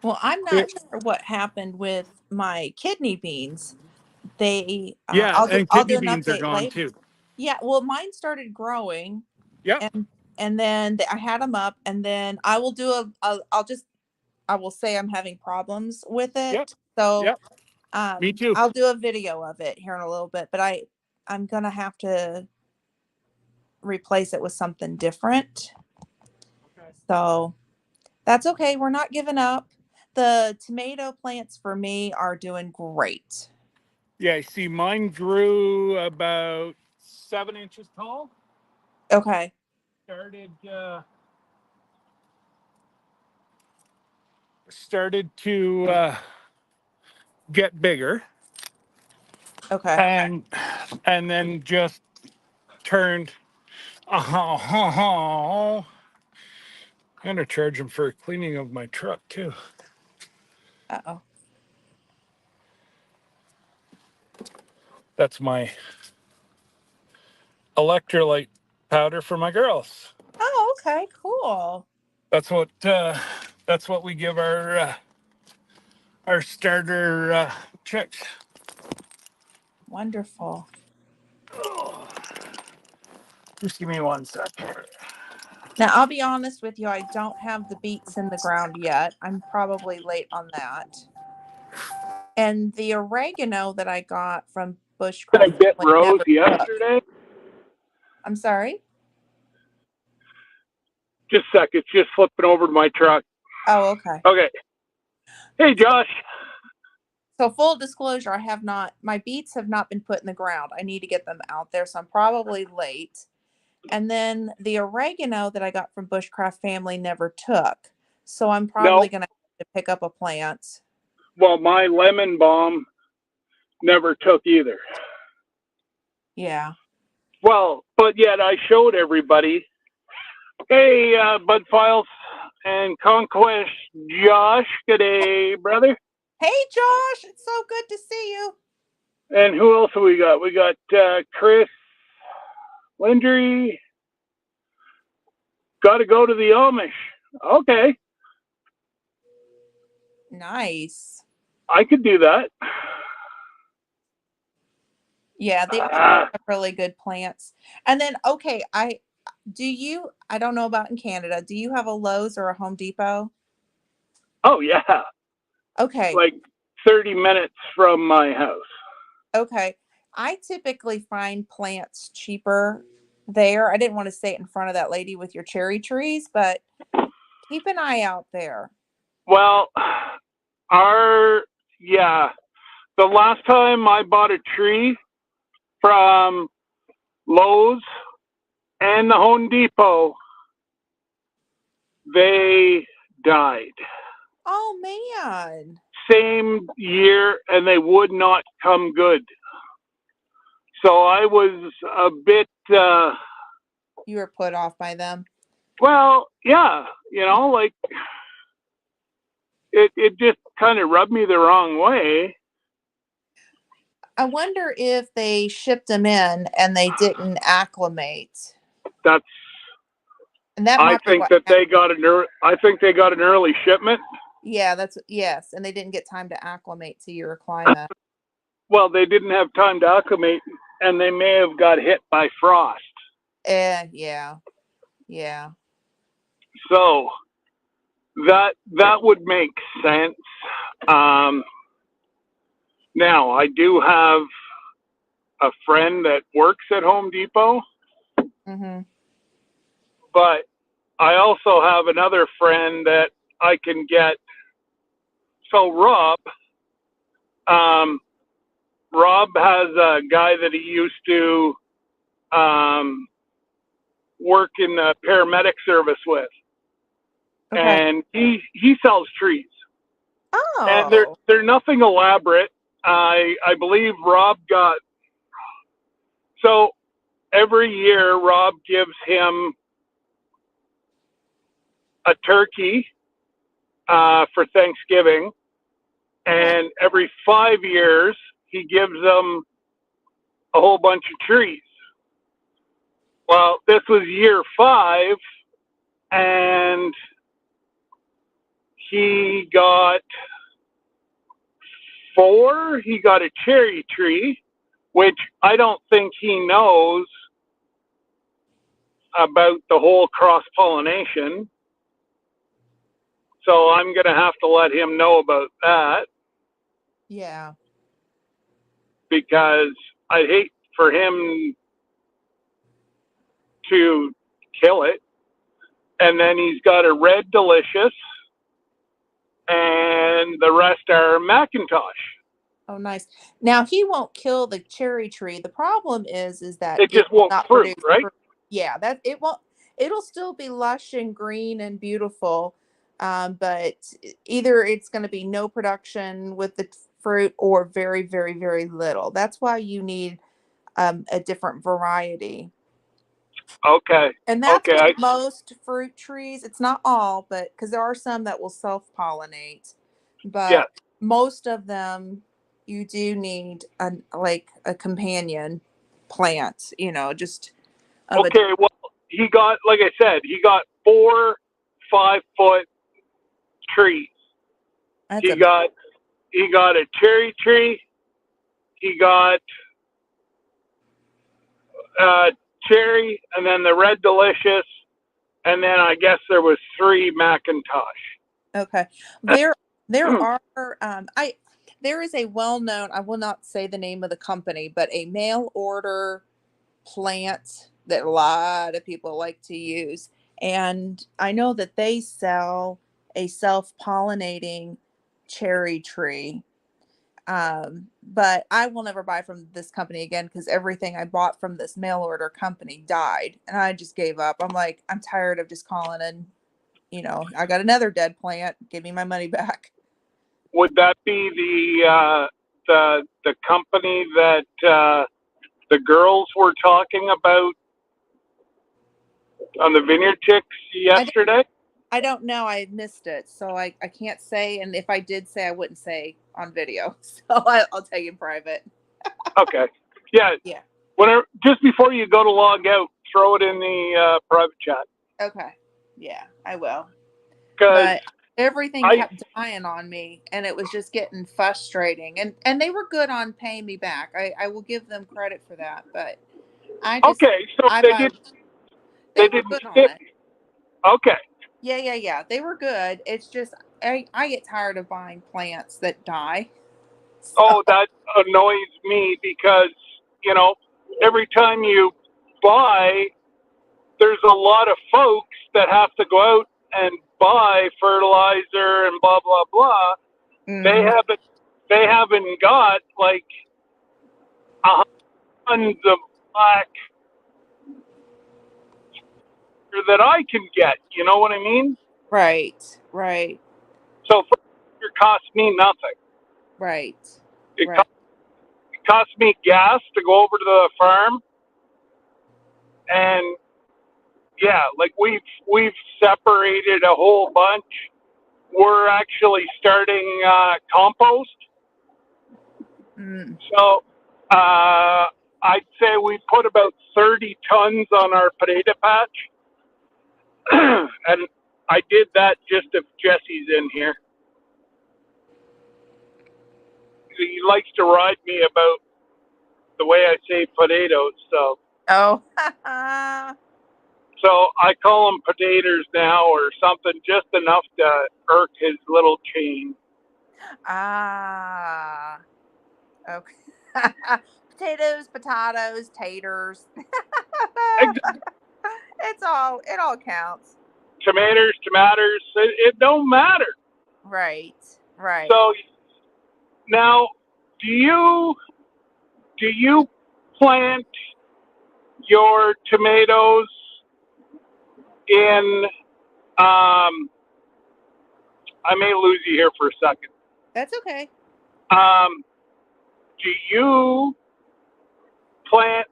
Well, I'm not sure what happened with my kidney beans. They yeah, and I'll do kidney an beans are update gone later. too. Yeah, well, mine started growing Yep, and then I had them up and then I will do I will say I'm having problems with yep, it. So yep. Me too. I'll do a video of it here in a little bit, but I'm going to have to replace it with something different. So that's okay. We're not giving up. The tomato plants for me are doing great. Yeah, I see mine grew about 7 inches tall. Okay. Started started to get bigger, Okay. and then just turned. I'm gonna charge him for cleaning of my truck too. Uh-oh. That's my electrolyte powder for my girls. Oh, okay, cool. That's what we give our starter chicks. Wonderful. Just give me 1 second. Now, I'll be honest with you, I don't have the beets in the ground yet. I'm probably late on that. And the oregano that I got from Did I Bushcraft get Family Rose never took. yesterday? I'm sorry? Just a sec. It's just flipping over to my truck. Oh, okay. Okay. Hey, Josh. So full disclosure, my beets have not been put in the ground. I need to get them out there, so I'm probably late. And then the oregano that I got from Bushcraft Family never took. So I'm probably going to have to pick up a plant. Well, my lemon balm never took either. Yeah. Well, but yet I showed everybody. Hey, Bud Files and Conquest Josh. Good day, brother. Hey, Josh. It's so good to see you. And who else have we got? We got Chris Lindry. Got to go to the Amish. Okay. Nice. I could do that. Yeah, they have really good plants. And then, okay, I don't know about in Canada. Do you have a Lowe's or a Home Depot? Oh, yeah. Okay. Like 30 minutes from my house. Okay. I typically find plants cheaper there. I didn't want to say it in front of that lady with your cherry trees, but keep an eye out there. Well, the last time I bought a tree from Lowe's and the Home Depot, they died. Oh, man. Same year, and they would not come good. So I was a bit, You were put off by them. well, yeah, like it just kind of rubbed me the wrong way. I wonder if they shipped them in and they didn't acclimate. That's. And that I might be think what that happened. I think they got an early shipment. Yeah, yes, and they didn't get time to acclimate to your climate. Well, they didn't have time to acclimate, and they may have got hit by frost. Yeah. So that would make sense. Now I do have a friend that works at Home Depot, Mm-hmm. but I also have another friend that I can get. So Rob has a guy that he used to work in the paramedic service with, Okay. and he sells trees, and Oh. they're nothing elaborate. I believe Rob got, so every year Rob gives him a turkey for Thanksgiving, and every 5 years he gives them a whole bunch of trees. Well, this was year 5, and he got 4. He got a cherry tree, which I don't think he knows about the whole cross-pollination. So I'm going to have to let him know about that. Yeah. Because I'd hate for him to kill it. And then he's got a red delicious, and the rest are Macintosh. Oh, nice. Now he won't kill the cherry tree. The problem is that It just will won't not fruit, produce right? fruit. Yeah, that it won't. It'll still be lush and green and beautiful. But either it's going to be no production with the fruit or very, very, very little. That's why you need a different variety. Okay. And that's Okay. with most fruit trees. It's not all, but because there are some that will self-pollinate, Yeah. but most of them you do need a companion plant, just of a Okay. Well, he got, like I said, he got 4 5-foot trees. that's He a got a cherry tree. He got cherry, and then the red delicious, and then I guess there was 3 Macintosh. okay. There are there is a well-known, I will not say the name of the company, but a mail order plant that a lot of people like to use. And I know that they sell a self-pollinating cherry tree. But I will never buy from this company again because everything I bought from this mail order company died. And I just gave up. I'm like, I'm tired of just calling and, I got another dead plant. Give me my money back. Would that be the company that the girls were talking about on the Vineyard Chicks yesterday? I don't know. I missed it. So I can't say. And if I did say, I wouldn't say on video. So I'll tell you in private. Okay. Yeah. Yeah. Whenever, just before you go to log out, throw it in the private chat. Okay. Yeah, I will. Because But everything kept dying on me and it was just getting frustrating. And they were good on paying me back. I will give them credit for that. But okay, so I they buy, they were didn't good on skip. it. Okay. Yeah. They were good. It's just I get tired of buying plants that die. So, Oh, that annoys me because every time you buy, there's a lot of folks that have to go out and buy fertilizer and blah blah blah. They mhm. haven't got like tons of black that I can get. You know what I mean? Right. So fertilizer costs me nothing. Right. It costs me gas to go over to the farm, and yeah, like we've separated a whole bunch. We're actually starting compost. Mm. So I'd say we put about 30 tons on our potato patch. And I did that just if Jesse's in here. He likes to ride me about the way I say potatoes. Oh. So I call them potatoes now or something, just enough to irk his little chain. Ah. Okay. Potatoes, taters. It all counts. Tomatoes, it don't matter. Right. So now, do you plant your tomatoes in? I may lose you here for a second. That's okay. Do you plant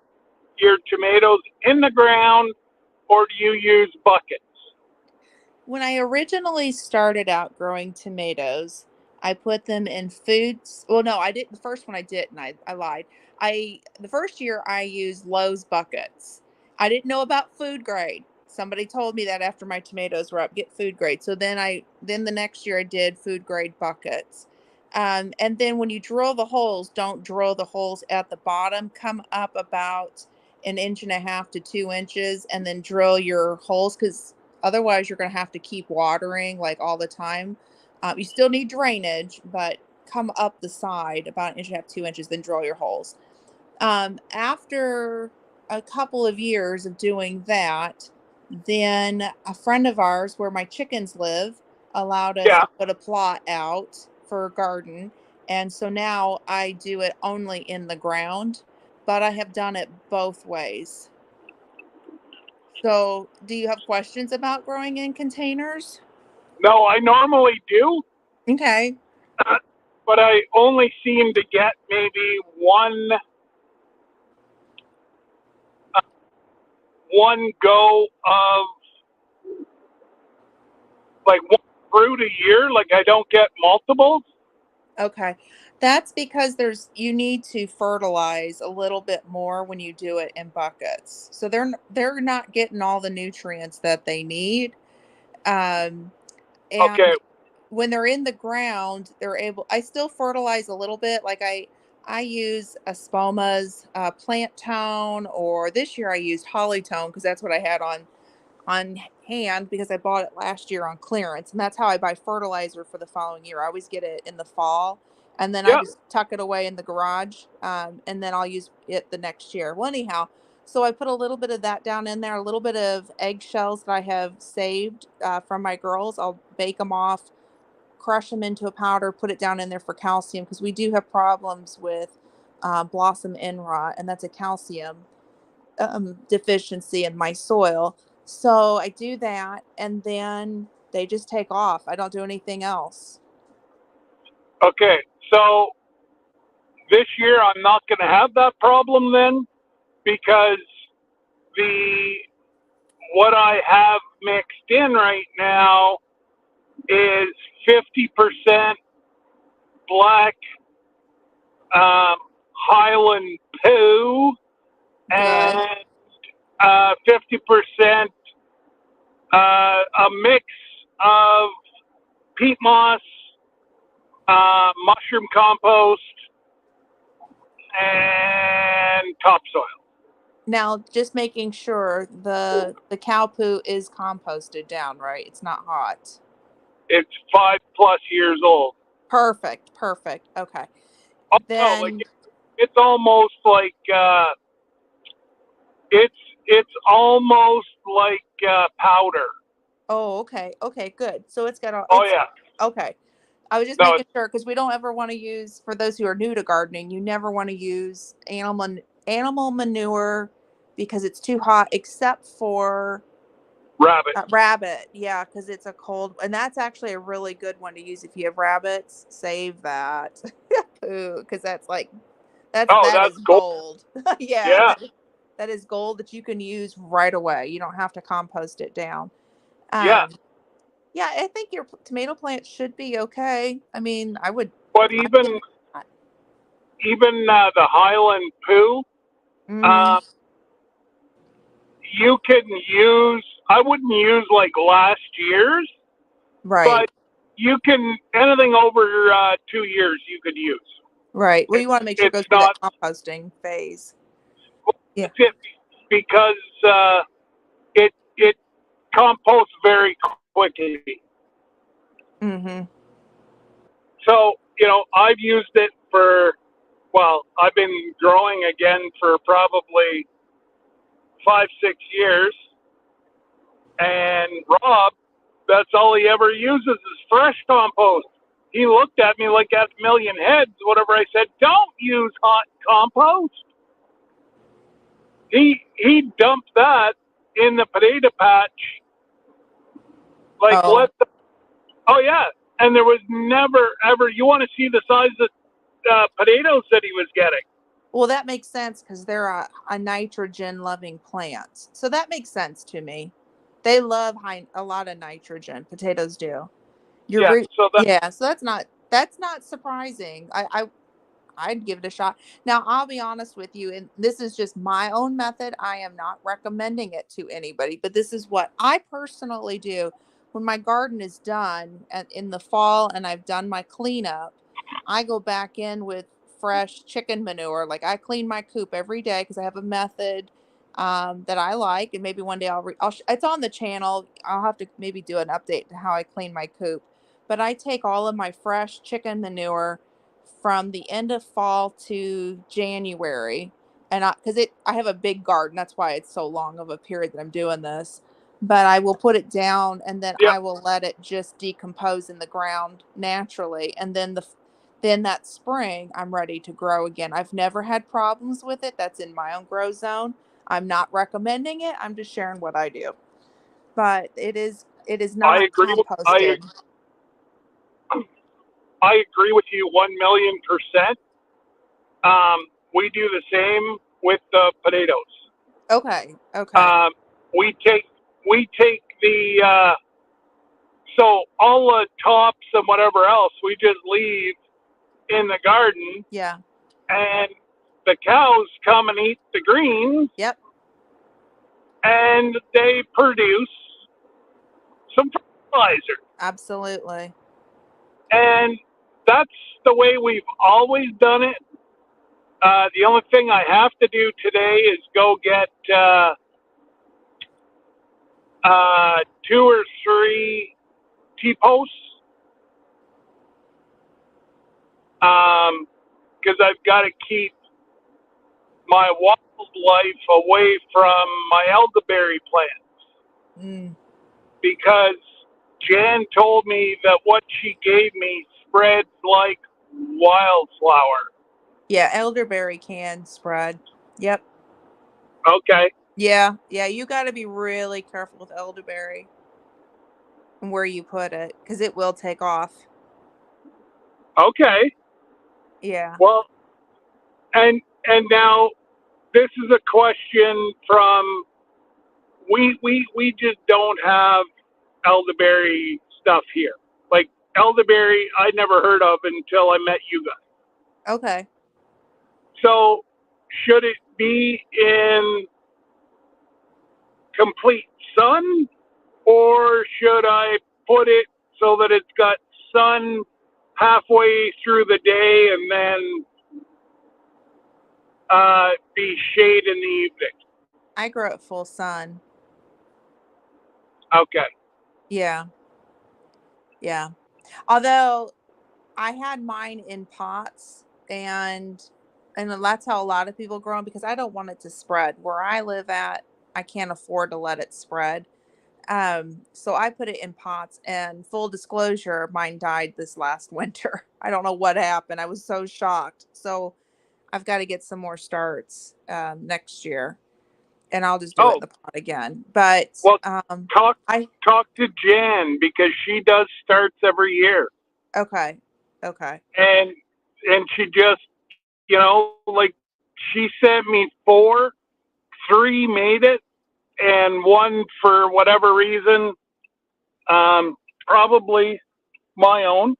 your tomatoes in the ground, or do you use buckets? When I originally started out growing tomatoes, I put them in foods. Well, no, I didn't. The first one I didn't. I lied. The first year I used Lowe's buckets. I didn't know about food grade. Somebody told me that after my tomatoes were up, get food grade. So then the next year I did food grade buckets. And then when you drill the holes, don't drill the holes at the bottom. Come up about 1.5 to 2 inches, and then drill your holes because otherwise you're going to have to keep watering like all the time. You still need drainage, but come up the side about 1.5 to 2 inches, then drill your holes. After a couple of years of doing that, then a friend of ours where my chickens live allowed us to put a plot out for a garden. And so now I do it only in the ground, but I have done it both ways. So do you have questions about growing in containers? No, I normally do, Okay. but I only seem to get maybe one go of like one fruit a year. Like I don't get multiples. Okay. That's because you need to fertilize a little bit more when you do it in buckets. So they're not getting all the nutrients that they need. Um, Okay, and when they're in the ground, I still fertilize a little bit. Like I use Espoma's plant tone, or this year I used Holly tone because that's what I had on hand because I bought it last year on clearance, and that's how I buy fertilizer for the following year. I always get it in the fall, and then I yeah, just tuck it away in the garage, and then I'll use it the next year. Well, anyhow, so I put a little bit of that down in there, a little bit of eggshells that I have saved from my girls. I'll bake them off, crush them into a powder, put it down in there for calcium because we do have problems with blossom end rot, and that's a calcium deficiency in my soil. So I do that, and then they just take off. I don't do anything else. okay. So this year I'm not going to have that problem then because the what I have mixed in right now is 50% black Highland poo Good. and 50% a mix of peat moss, mushroom compost, and topsoil. Now, just making sure the cow poo is composted down, right? It's not hot. It's 5+ years old. Perfect. Perfect. Okay. Oh no, like Then, it's almost like it's almost like powder. oh, okay. Okay, good. So it's got all, Oh it's yeah, okay. I was just no, making sure because we don't ever want to use, for those who are new to gardening, you never want to use animal manure because it's too hot, except for rabbit. rabbit. Yeah, because it's a cold, and that's actually a really good one to use if you have rabbits. Save that poo because that's like Oh, that that's is gold. gold. Yeah, Yeah, that is gold that you can use right away. You don't have to compost it down. yeah. Um, yeah, I think your tomato plant should be okay. I mean, But I would. even the Highland poo, Mm-hmm. uh, you can use. I wouldn't use like last year's, Right, but you can anything over 2 years you could use. right. Well, It, you want to make sure it it's goes through that not. composting phase. Yeah. That's it because it composts very quickly. Mm-hmm. So I've used it for. Well, I've been growing again for probably 5-6 years, and Rob, that's all he ever uses is fresh compost. He looked at me like I had a million heads. Whatever I said, don't use hot compost. He dumped that in the potato patch. Like Oh, oh yeah, and there was never ever. You want to see the size of potatoes that he was getting? well, that makes sense because they're a nitrogen loving plant. So that makes sense to me. They love a lot of nitrogen. Potatoes do. Your Yeah. root, So that yeah. So that's not surprising. I'd give it a shot. Now, I'll be honest with you, and this is just my own method. I am not recommending it to anybody, but this is what I personally do when my garden is done in the fall and I've done my cleanup. I go back in with fresh chicken manure. Like I clean my coop every day because I have a method that I like, and maybe one day it's on the channel. I'll have to maybe do an update to how I clean my coop. But I take all of my fresh chicken manure from the end of fall to January. And I have a big garden, that's why it's so long of a period that I'm doing this. But I will put it down, and then yeah. I will let it just decompose in the ground naturally. And then that spring I'm ready to grow again. I've never had problems with it. That's in my own grow zone. I'm not recommending it. I'm just sharing what I do. But It is I not agree. composted. I agree with you 1,000,000%. We do the same with the potatoes. Okay. Okay. We take the so all the tops and whatever else we just leave in the garden, Yeah. and the cows come and eat the greens, Yep. and they produce some fertilizer. Absolutely. And that's the way we've always done it. The only thing I have to do today is go get 2 or 3 T-posts, because I've got to keep my wildlife away from my elderberry plants, Mm. because Jan told me that what she gave me spreads like wildflower. Yeah, elderberry can spread. Yep. Okay. Yeah. Yeah, you got to be really careful with elderberry and where you put it because it will take off. Okay. Yeah. Well, and now this is a question from we just don't have elderberry stuff here. Like elderberry, I never heard of until I met you guys. Okay. So should it be in complete sun, or should I put it so that it's got sun halfway through the day and then be shade in the evening? I grow it full sun. Okay. Yeah. Yeah. Although I had mine in pots and that's how a lot of people grow them because I don't want it to spread. Where I live at, I can't afford to let it spread. So I put it in pots, and full disclosure, mine died this last winter. I don't know what happened. I was so shocked. So I've got to get some more starts next year, and I'll just do it in Oh, the pot again. But well, talk I to Jan, because she does starts every year, okay. and she just, like, she sent me 4, 3 made it, and 1 for whatever reason, probably my own.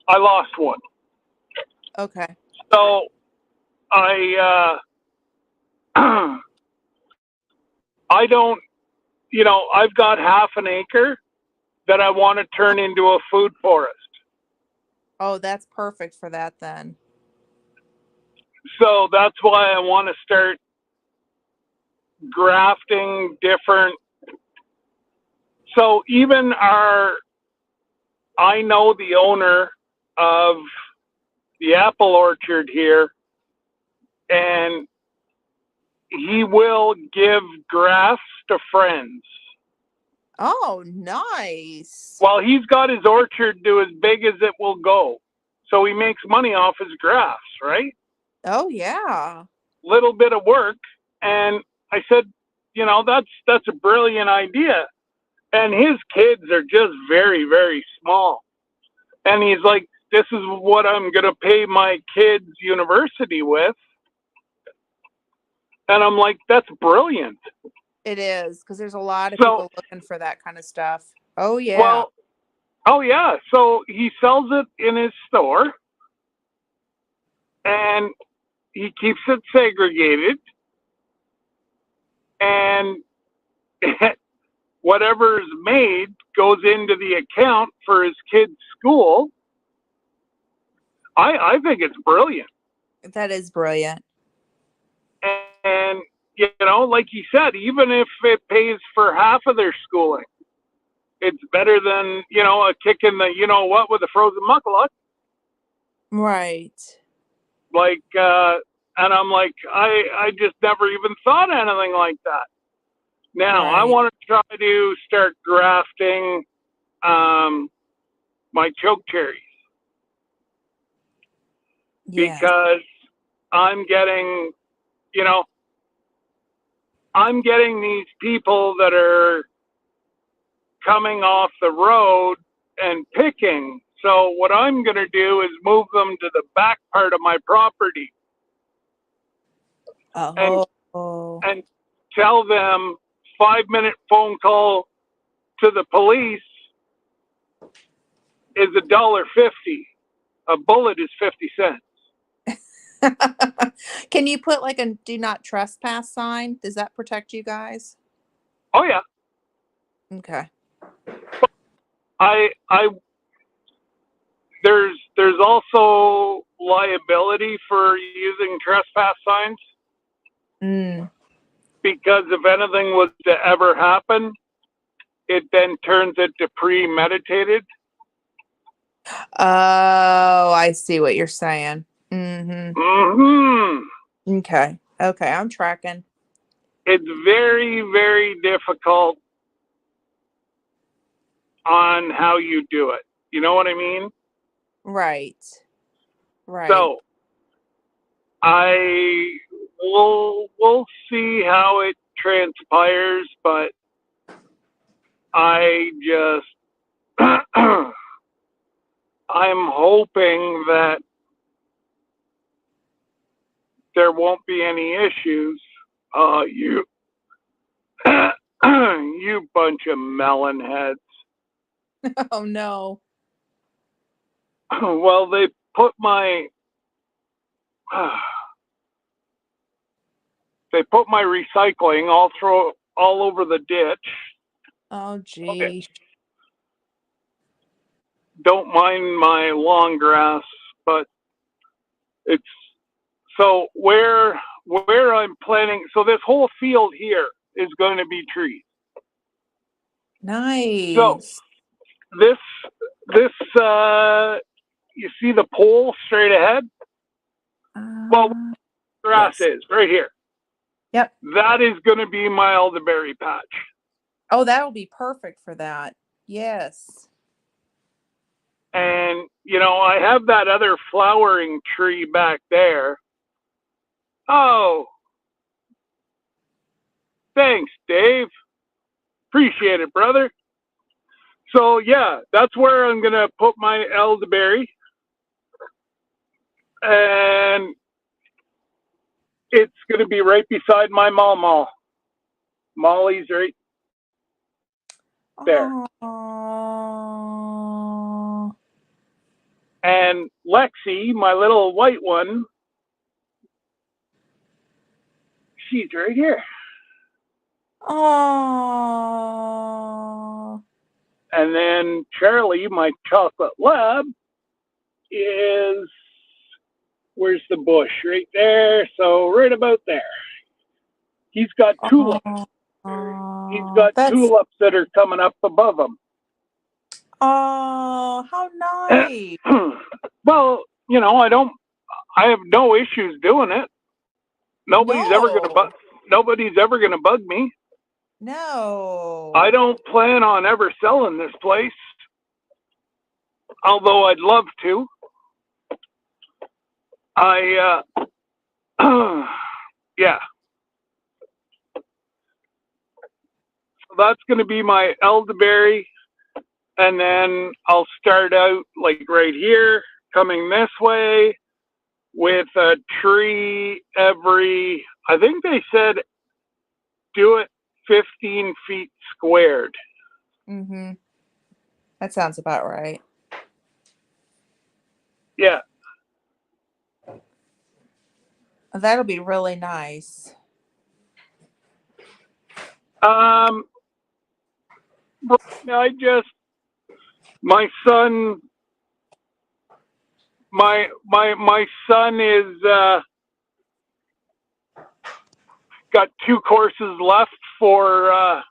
I lost 1. Okay. So I I don't, I've got half an acre that I want to turn into a food forest. Oh, that's perfect for that then. So that's why I want to start grafting different. So even I know the owner of the apple orchard here, and he will give grafts to friends. Oh, nice. Well, he's got his orchard to as big as it will go. So he makes money off his grafts, right? Oh, yeah. Little bit of work. And I said, that's a brilliant idea. And his kids are just very, very small. And he's like, this is what I'm going to pay my kids university with. And I'm like, that's brilliant. It is, because there's a lot of So, people looking for that kind of stuff. Oh, yeah. well, oh, yeah. So he sells it in his store, and he keeps it segregated. And whatever is made goes into the account for his kid's school. I think it's brilliant. That is brilliant. And, like you said, even if it pays for half of their schooling, it's better than, a kick in the, with a frozen muckluck. Right. Like, and I'm like, I just never even thought anything like that. Now, I Right. want to try to start grafting my choke cherries. Yes. Because I'm getting, I'm getting these people that are coming off the road and picking. So what I'm going to do is move them to the back part of my property Oh. and tell them 5-minute phone call to the police is $1.50. A bullet is 50 cents. Can you put like a do not trespass sign? Does that protect you guys? Oh yeah. Okay. I there's also liability for using trespass signs because if anything was to ever happen, it then turns into premeditated. Oh, I see what you're saying. Okay. Okay, I'm tracking. It's very, very difficult on how you do it. You know what I mean? Right. So we'll see how it transpires, but I just I'm hoping that there won't be any issues. You you bunch of melon heads. Oh no. Well, they put my recycling all over the ditch. Oh geez. Don't mind my long grass, but it's so where I'm planning. So this whole field here is going to be trees. Nice. So this you see the pole straight ahead? Well, grass is right here. Yep. That is going to be my elderberry patch. Oh, that'll be perfect for that. Yes. And, you know, I have that other flowering tree back there. Oh, thanks, Dave. Appreciate it, brother. So, yeah, that's where I'm going to put my elderberry. And it's going to be right beside my mall. Molly's right there. Aww. And Lexi, my little white one, she's right here. Aww. And then Charlie, my chocolate lab, is, where's the bush? Right there. So right about there. He's got tulips. He's got tulips that are coming up above him. Oh, how nice. Well, you know, I have no issues doing it. Nobody's ever gonna bug me. No. I don't plan on ever selling this place. Although I'd love to. Yeah. So that's going to be my elderberry. And then I'll start out like right here, coming this way with a tree every, I think they said do it 15 feet squared. Mm-hmm. That sounds about right. Yeah. That'll be really nice. My son is got 2 courses left for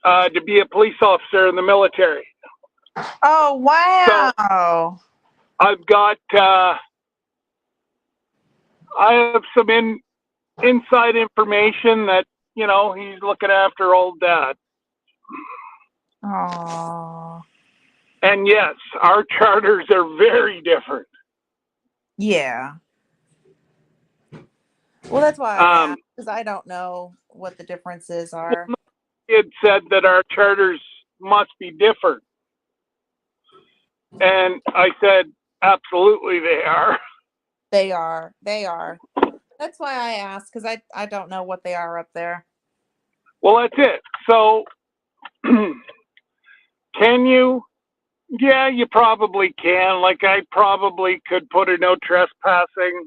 to be a police officer in the military. Oh wow. So I've got I have some inside information that, you know, he's looking after old dad. Aww. And yes, our charters are very different. Yeah. Well, that's why I Um, asked, because I don't know what the differences are. it said that our charters must be different. And I said, absolutely they are. They are. They are. That's why I asked, because I don't know what they are up there. Well, that's it. So, can you? Yeah, you probably can. Like, I probably could put a no trespassing.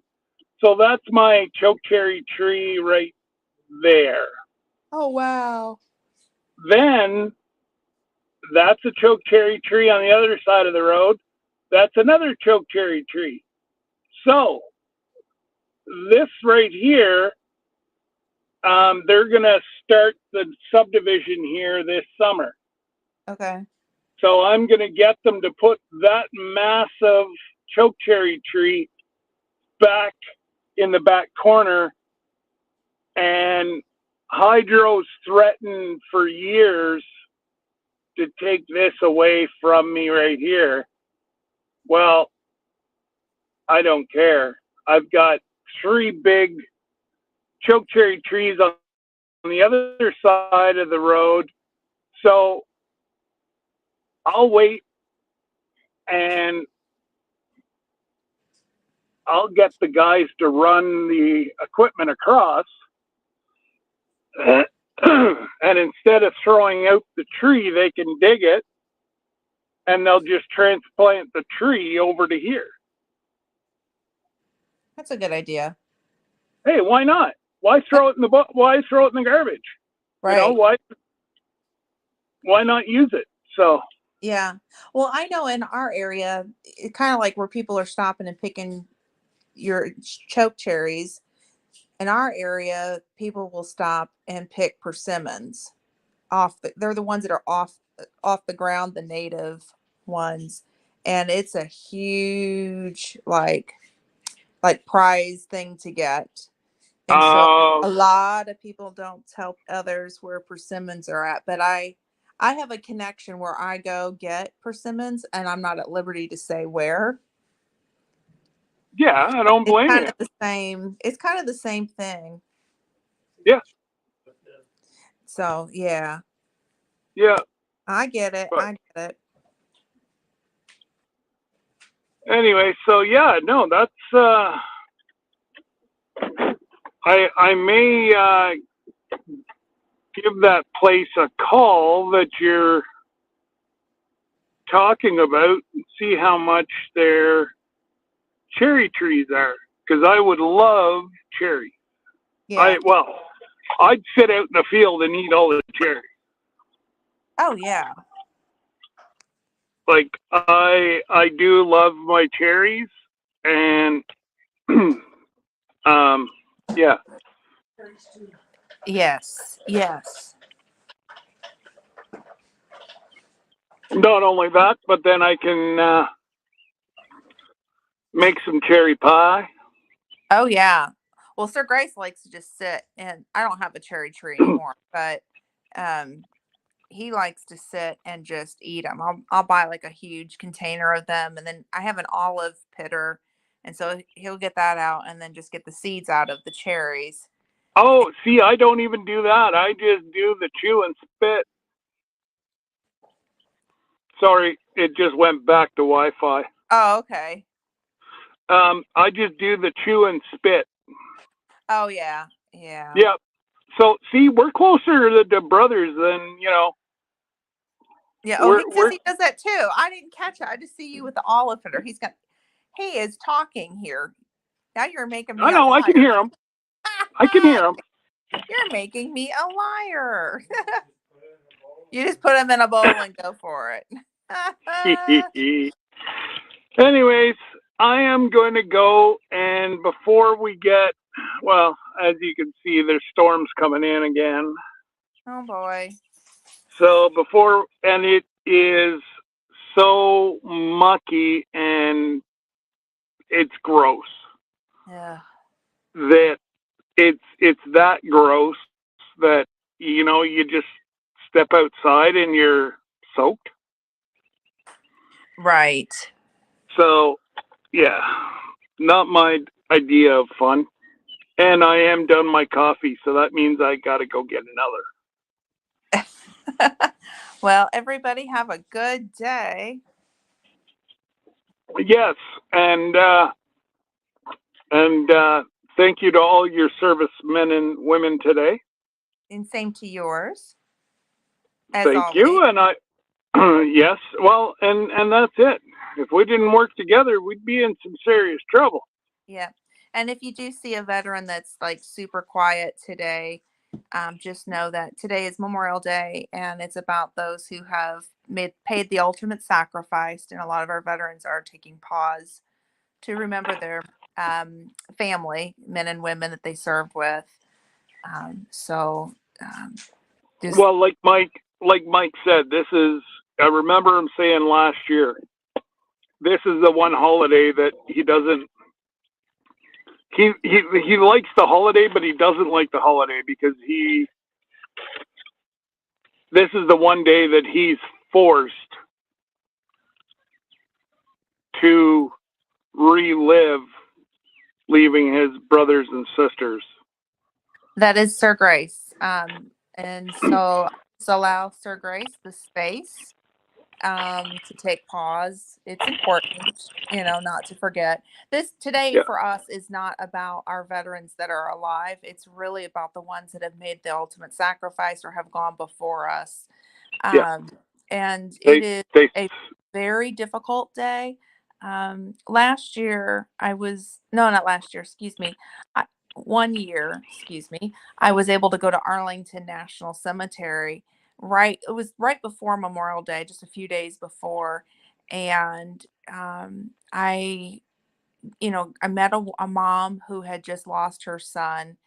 So that's my chokecherry tree right there. Oh, wow. Then that's a chokecherry tree on the other side of the road. That's another chokecherry tree. So this right here, they're gonna start the subdivision here this summer. Okay. So I'm gonna get them to put that massive chokecherry tree back in the back corner, and Hydro's threatened for years to take this away from me right here. Well, I don't care. I've got 3 big chokecherry trees on the other side of the road. So I'll wait and I'll get the guys to run the equipment across. And instead of throwing out the tree, they can dig it and they'll just transplant the tree over to here. That's a good idea. Hey, why not? Why throw it in the why throw it in the garbage? Right. You know, why not use it? So Yeah. Well, I know in our area, it kind of like where people are stopping and picking your choke cherries. In our area, people will stop and pick persimmons they're the ones that are off the ground, the native ones. And it's a huge like prize thing to get. And so a lot of people don't tell others where persimmons are at, but I have a connection where I go get persimmons and I'm not at liberty to say where. yeah, I don't It's blame kind you. of the same. It's kind of the same thing. Yeah. So yeah, Yeah. I get it. But I get it. anyway, so yeah, no, that's I may give that place a call that you're talking about and see how much their cherry trees are, because I would love cherry. Yeah. I'd sit out in the field and eat all the cherries. Oh yeah. Like I do love my cherries, and yeah. Yes. Yes. Not only that, but then I can make some cherry pie. Oh yeah. Well, Sir Grace likes to just sit, and I don't have a cherry tree anymore, but um he likes to sit and just eat them. I'll buy like a huge container of them, and then I have an olive pitter, and so he'll get that out and then just get the seeds out of the cherries. Oh, see, I don't even do that. I just do the chew and spit. Sorry, it just went back to Wi-Fi. Oh, okay. I just do the chew and spit. Oh yeah, yeah, Yeah. So see, we're closer to brothers than yeah. Oh, he says we're. he does that too. I didn't catch it. I just see you with the olive pitter. He is talking here. Now you're making me I a know. I can liar. hear him. I can hear him. You're making me a liar. You just put them in a bowl and go for it. Anyways, I am going to go, and before we get, well, as you can see, there's storms coming in again. Oh boy. So and it is so mucky and it's gross. Yeah. That it's that gross that you just step outside and you're soaked. Right. So yeah, not my idea of fun. And I am done my coffee, so that means I got to go get another. Well, everybody have a good day. Yes, and thank you to all your servicemen and women today. And same to yours. As Thank always. you, and I yes, well, and that's it. If we didn't work together, we'd be in some serious trouble. Yeah. And if you do see a veteran that's like super quiet today, just know that today is Memorial Day and it's about those who have paid the ultimate sacrifice. And a lot of our veterans are taking pause to remember their family, men and women that they served with. So just Well, like Mike said, this is. I remember him saying last year, this is the one holiday that he doesn't. He likes the holiday, but he doesn't like the holiday because this is the one day that he's forced to relive leaving his brothers and sisters. that is Sir Grace. And so allow Sir Grace the space to take pause. It's important, not to forget. This today Yeah. for us is not about our veterans that are alive. It's really about the ones that have made the ultimate sacrifice or have gone before us. Yeah. And They- it is they- a very difficult day. Last year not last year, excuse me. 1 year, excuse me, I was able to go to Arlington National Cemetery. It was right before Memorial Day, just a few days before. And I met a mom who had just lost her son,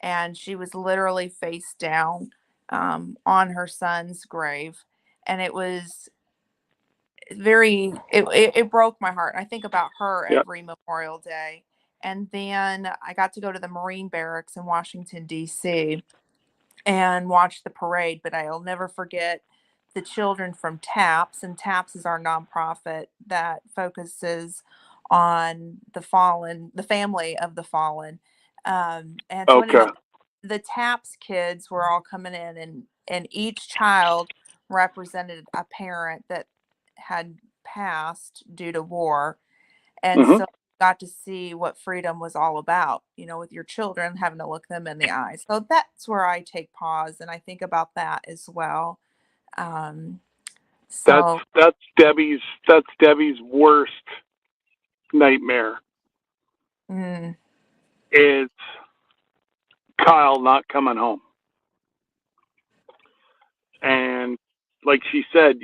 and she was literally face down on her son's grave. And it was it broke my heart. I think about her Yeah. every Memorial Day. And then I got to go to the Marine Barracks in Washington, D.C. and watch the parade, but I'll never forget the children from TAPS. And TAPS is our nonprofit that focuses on the family of the fallen. And so Okay. anyway, the TAPS kids were all coming in, and each child represented a parent that had passed due to war. And Mhm. so got to see what freedom was all about, with your children, having to look them in the eyes. So that's where I take pause and I think about that as well. So That's Debbie's worst nightmare mm, is Kyle not coming home. And like she said,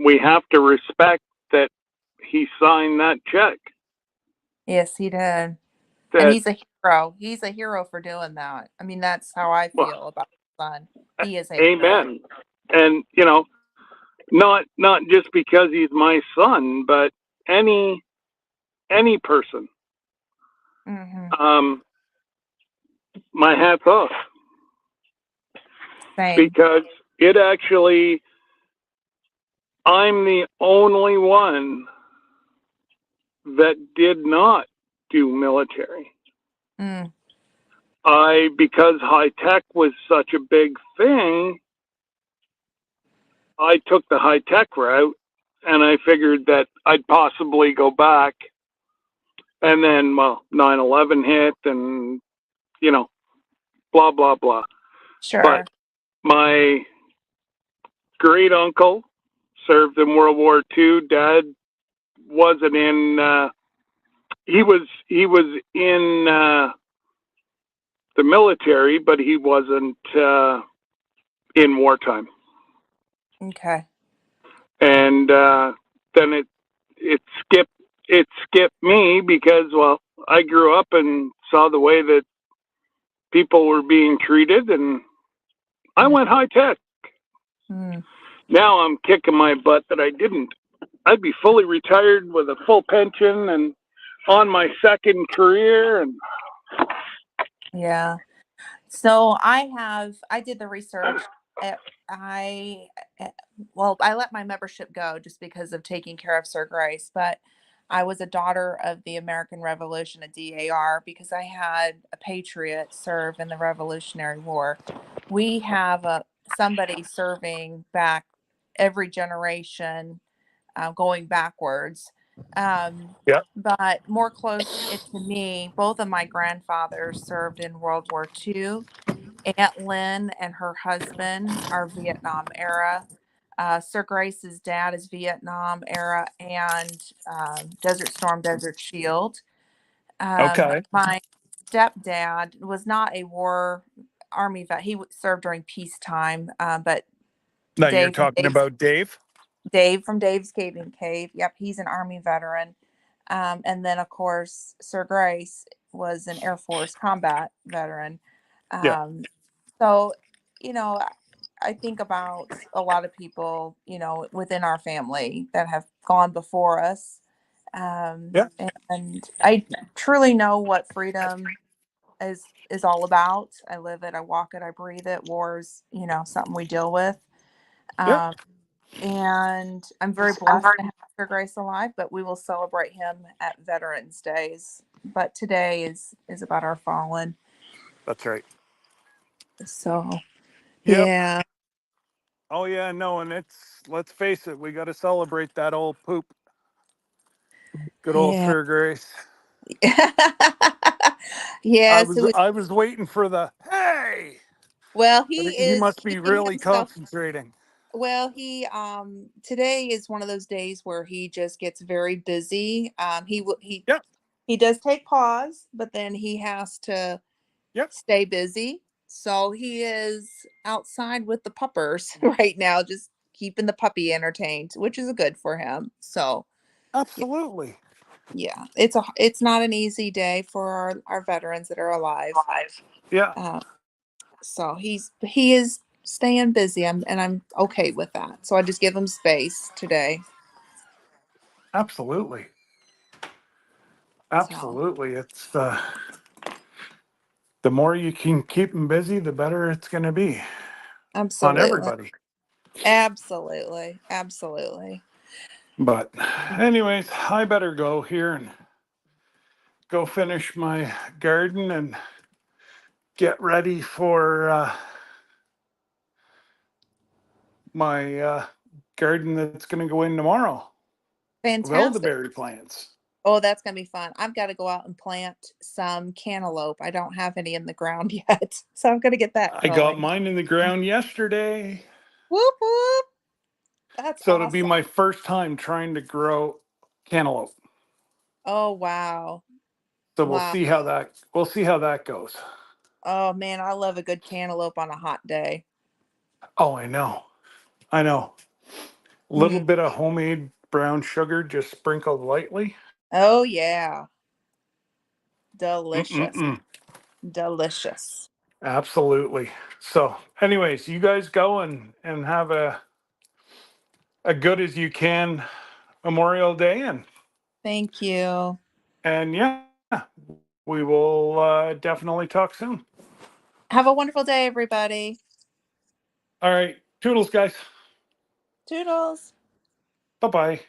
we have to respect that he signed that check. yes, he did. That, And he's a hero. He's a hero for doing that. I mean, that's how I well, feel about his son. He is a hero. amen. And not just because he's my son, but any person. Mm-hmm. My hat's off. Same. Because it actually, I'm the only one that did not do military. Mm. Because high tech was such a big thing, I took the high tech route, and I figured that I'd possibly go back. And then, 9/11 hit, and blah blah blah. Sure. But my great uncle served in World War II. Dad wasn't in. He was in the military, but he wasn't in wartime. Okay. And then it skipped me because, well, I grew up and saw the way that people were being treated, and I went high tech. Mm. Now I'm kicking my butt that I didn't. I'd be fully retired with a full pension and on my second career. And Yeah. So I did the research. I let my membership go just because of taking care of Sir Grace, but I was a daughter of the American Revolution, a DAR, because I had a patriot serve in the Revolutionary War. We have somebody serving back every generation, going backwards. Yeah. But more close to me, both of my grandfathers served in World War II. Aunt Lynn and her husband are Vietnam era. Sir Grace's dad is Vietnam era and Desert Storm, Desert Shield. Okay. My stepdad was not a war army vet. He served during peacetime, but Now you're Dave from talking about Dave? Dave from Dave's Caving Cave. Yep, he's an Army veteran. And then, of course, Sir Grace was an Air Force combat veteran. Yeah. So, you know, I think about a lot of people, within our family that have gone before us. Yeah. And I truly know what freedom is all about. I live it, I walk it, I breathe it. War's, something we deal with. Yeah. Um, and I'm very blessed to have Sir Grace alive, but we will celebrate him at Veterans Days. But today is about our fallen. That's right. So, Yep. yeah. Oh yeah, no, and let's face it, we got to celebrate that old poop. Good old Yeah. Sir Grace. Yes, it was. I was waiting for the hey. Well, But he he is must be keeping really himself. concentrating. Well, he today is one of those days where he just gets very busy. Yep. He does take pause, but then he has to Yep. stay busy. So he is outside with the puppers right now, just keeping the puppy entertained, which is good for him. So Absolutely. yeah, it's not an easy day for our veterans that are alive. Yeah. Uh, so he is staying busy, and I'm okay with that. So I just give him space today. Absolutely. So Absolutely. It's the more you can keep them busy, the better it's going to be on absolutely, everybody. absolutely. But anyways, I better go here and go finish my garden and get ready for my garden that's going to go in tomorrow of Fantastic. elderberry plants. Oh, that's gonna be fun. I've got to go out and plant some cantaloupe. I don't have any in the ground yet, so I'm gonna get that I got going. mine in the ground yesterday. Whoop whoop! That's So it'll be awesome. my first time trying to grow cantaloupe. Oh wow, So wow. we'll see how that goes. Oh man, I love a good cantaloupe on a hot day. Oh, I know. I know. A little Mm. bit of homemade brown sugar just sprinkled lightly. Oh yeah, delicious, Mm-mm-mm. delicious. Absolutely. So, anyways, you guys go and have a good as you can Memorial Day Thank you. and yeah, we will definitely talk soon. Have a wonderful day, everybody. All right. Toodles, guys. Toodles. Bye-bye.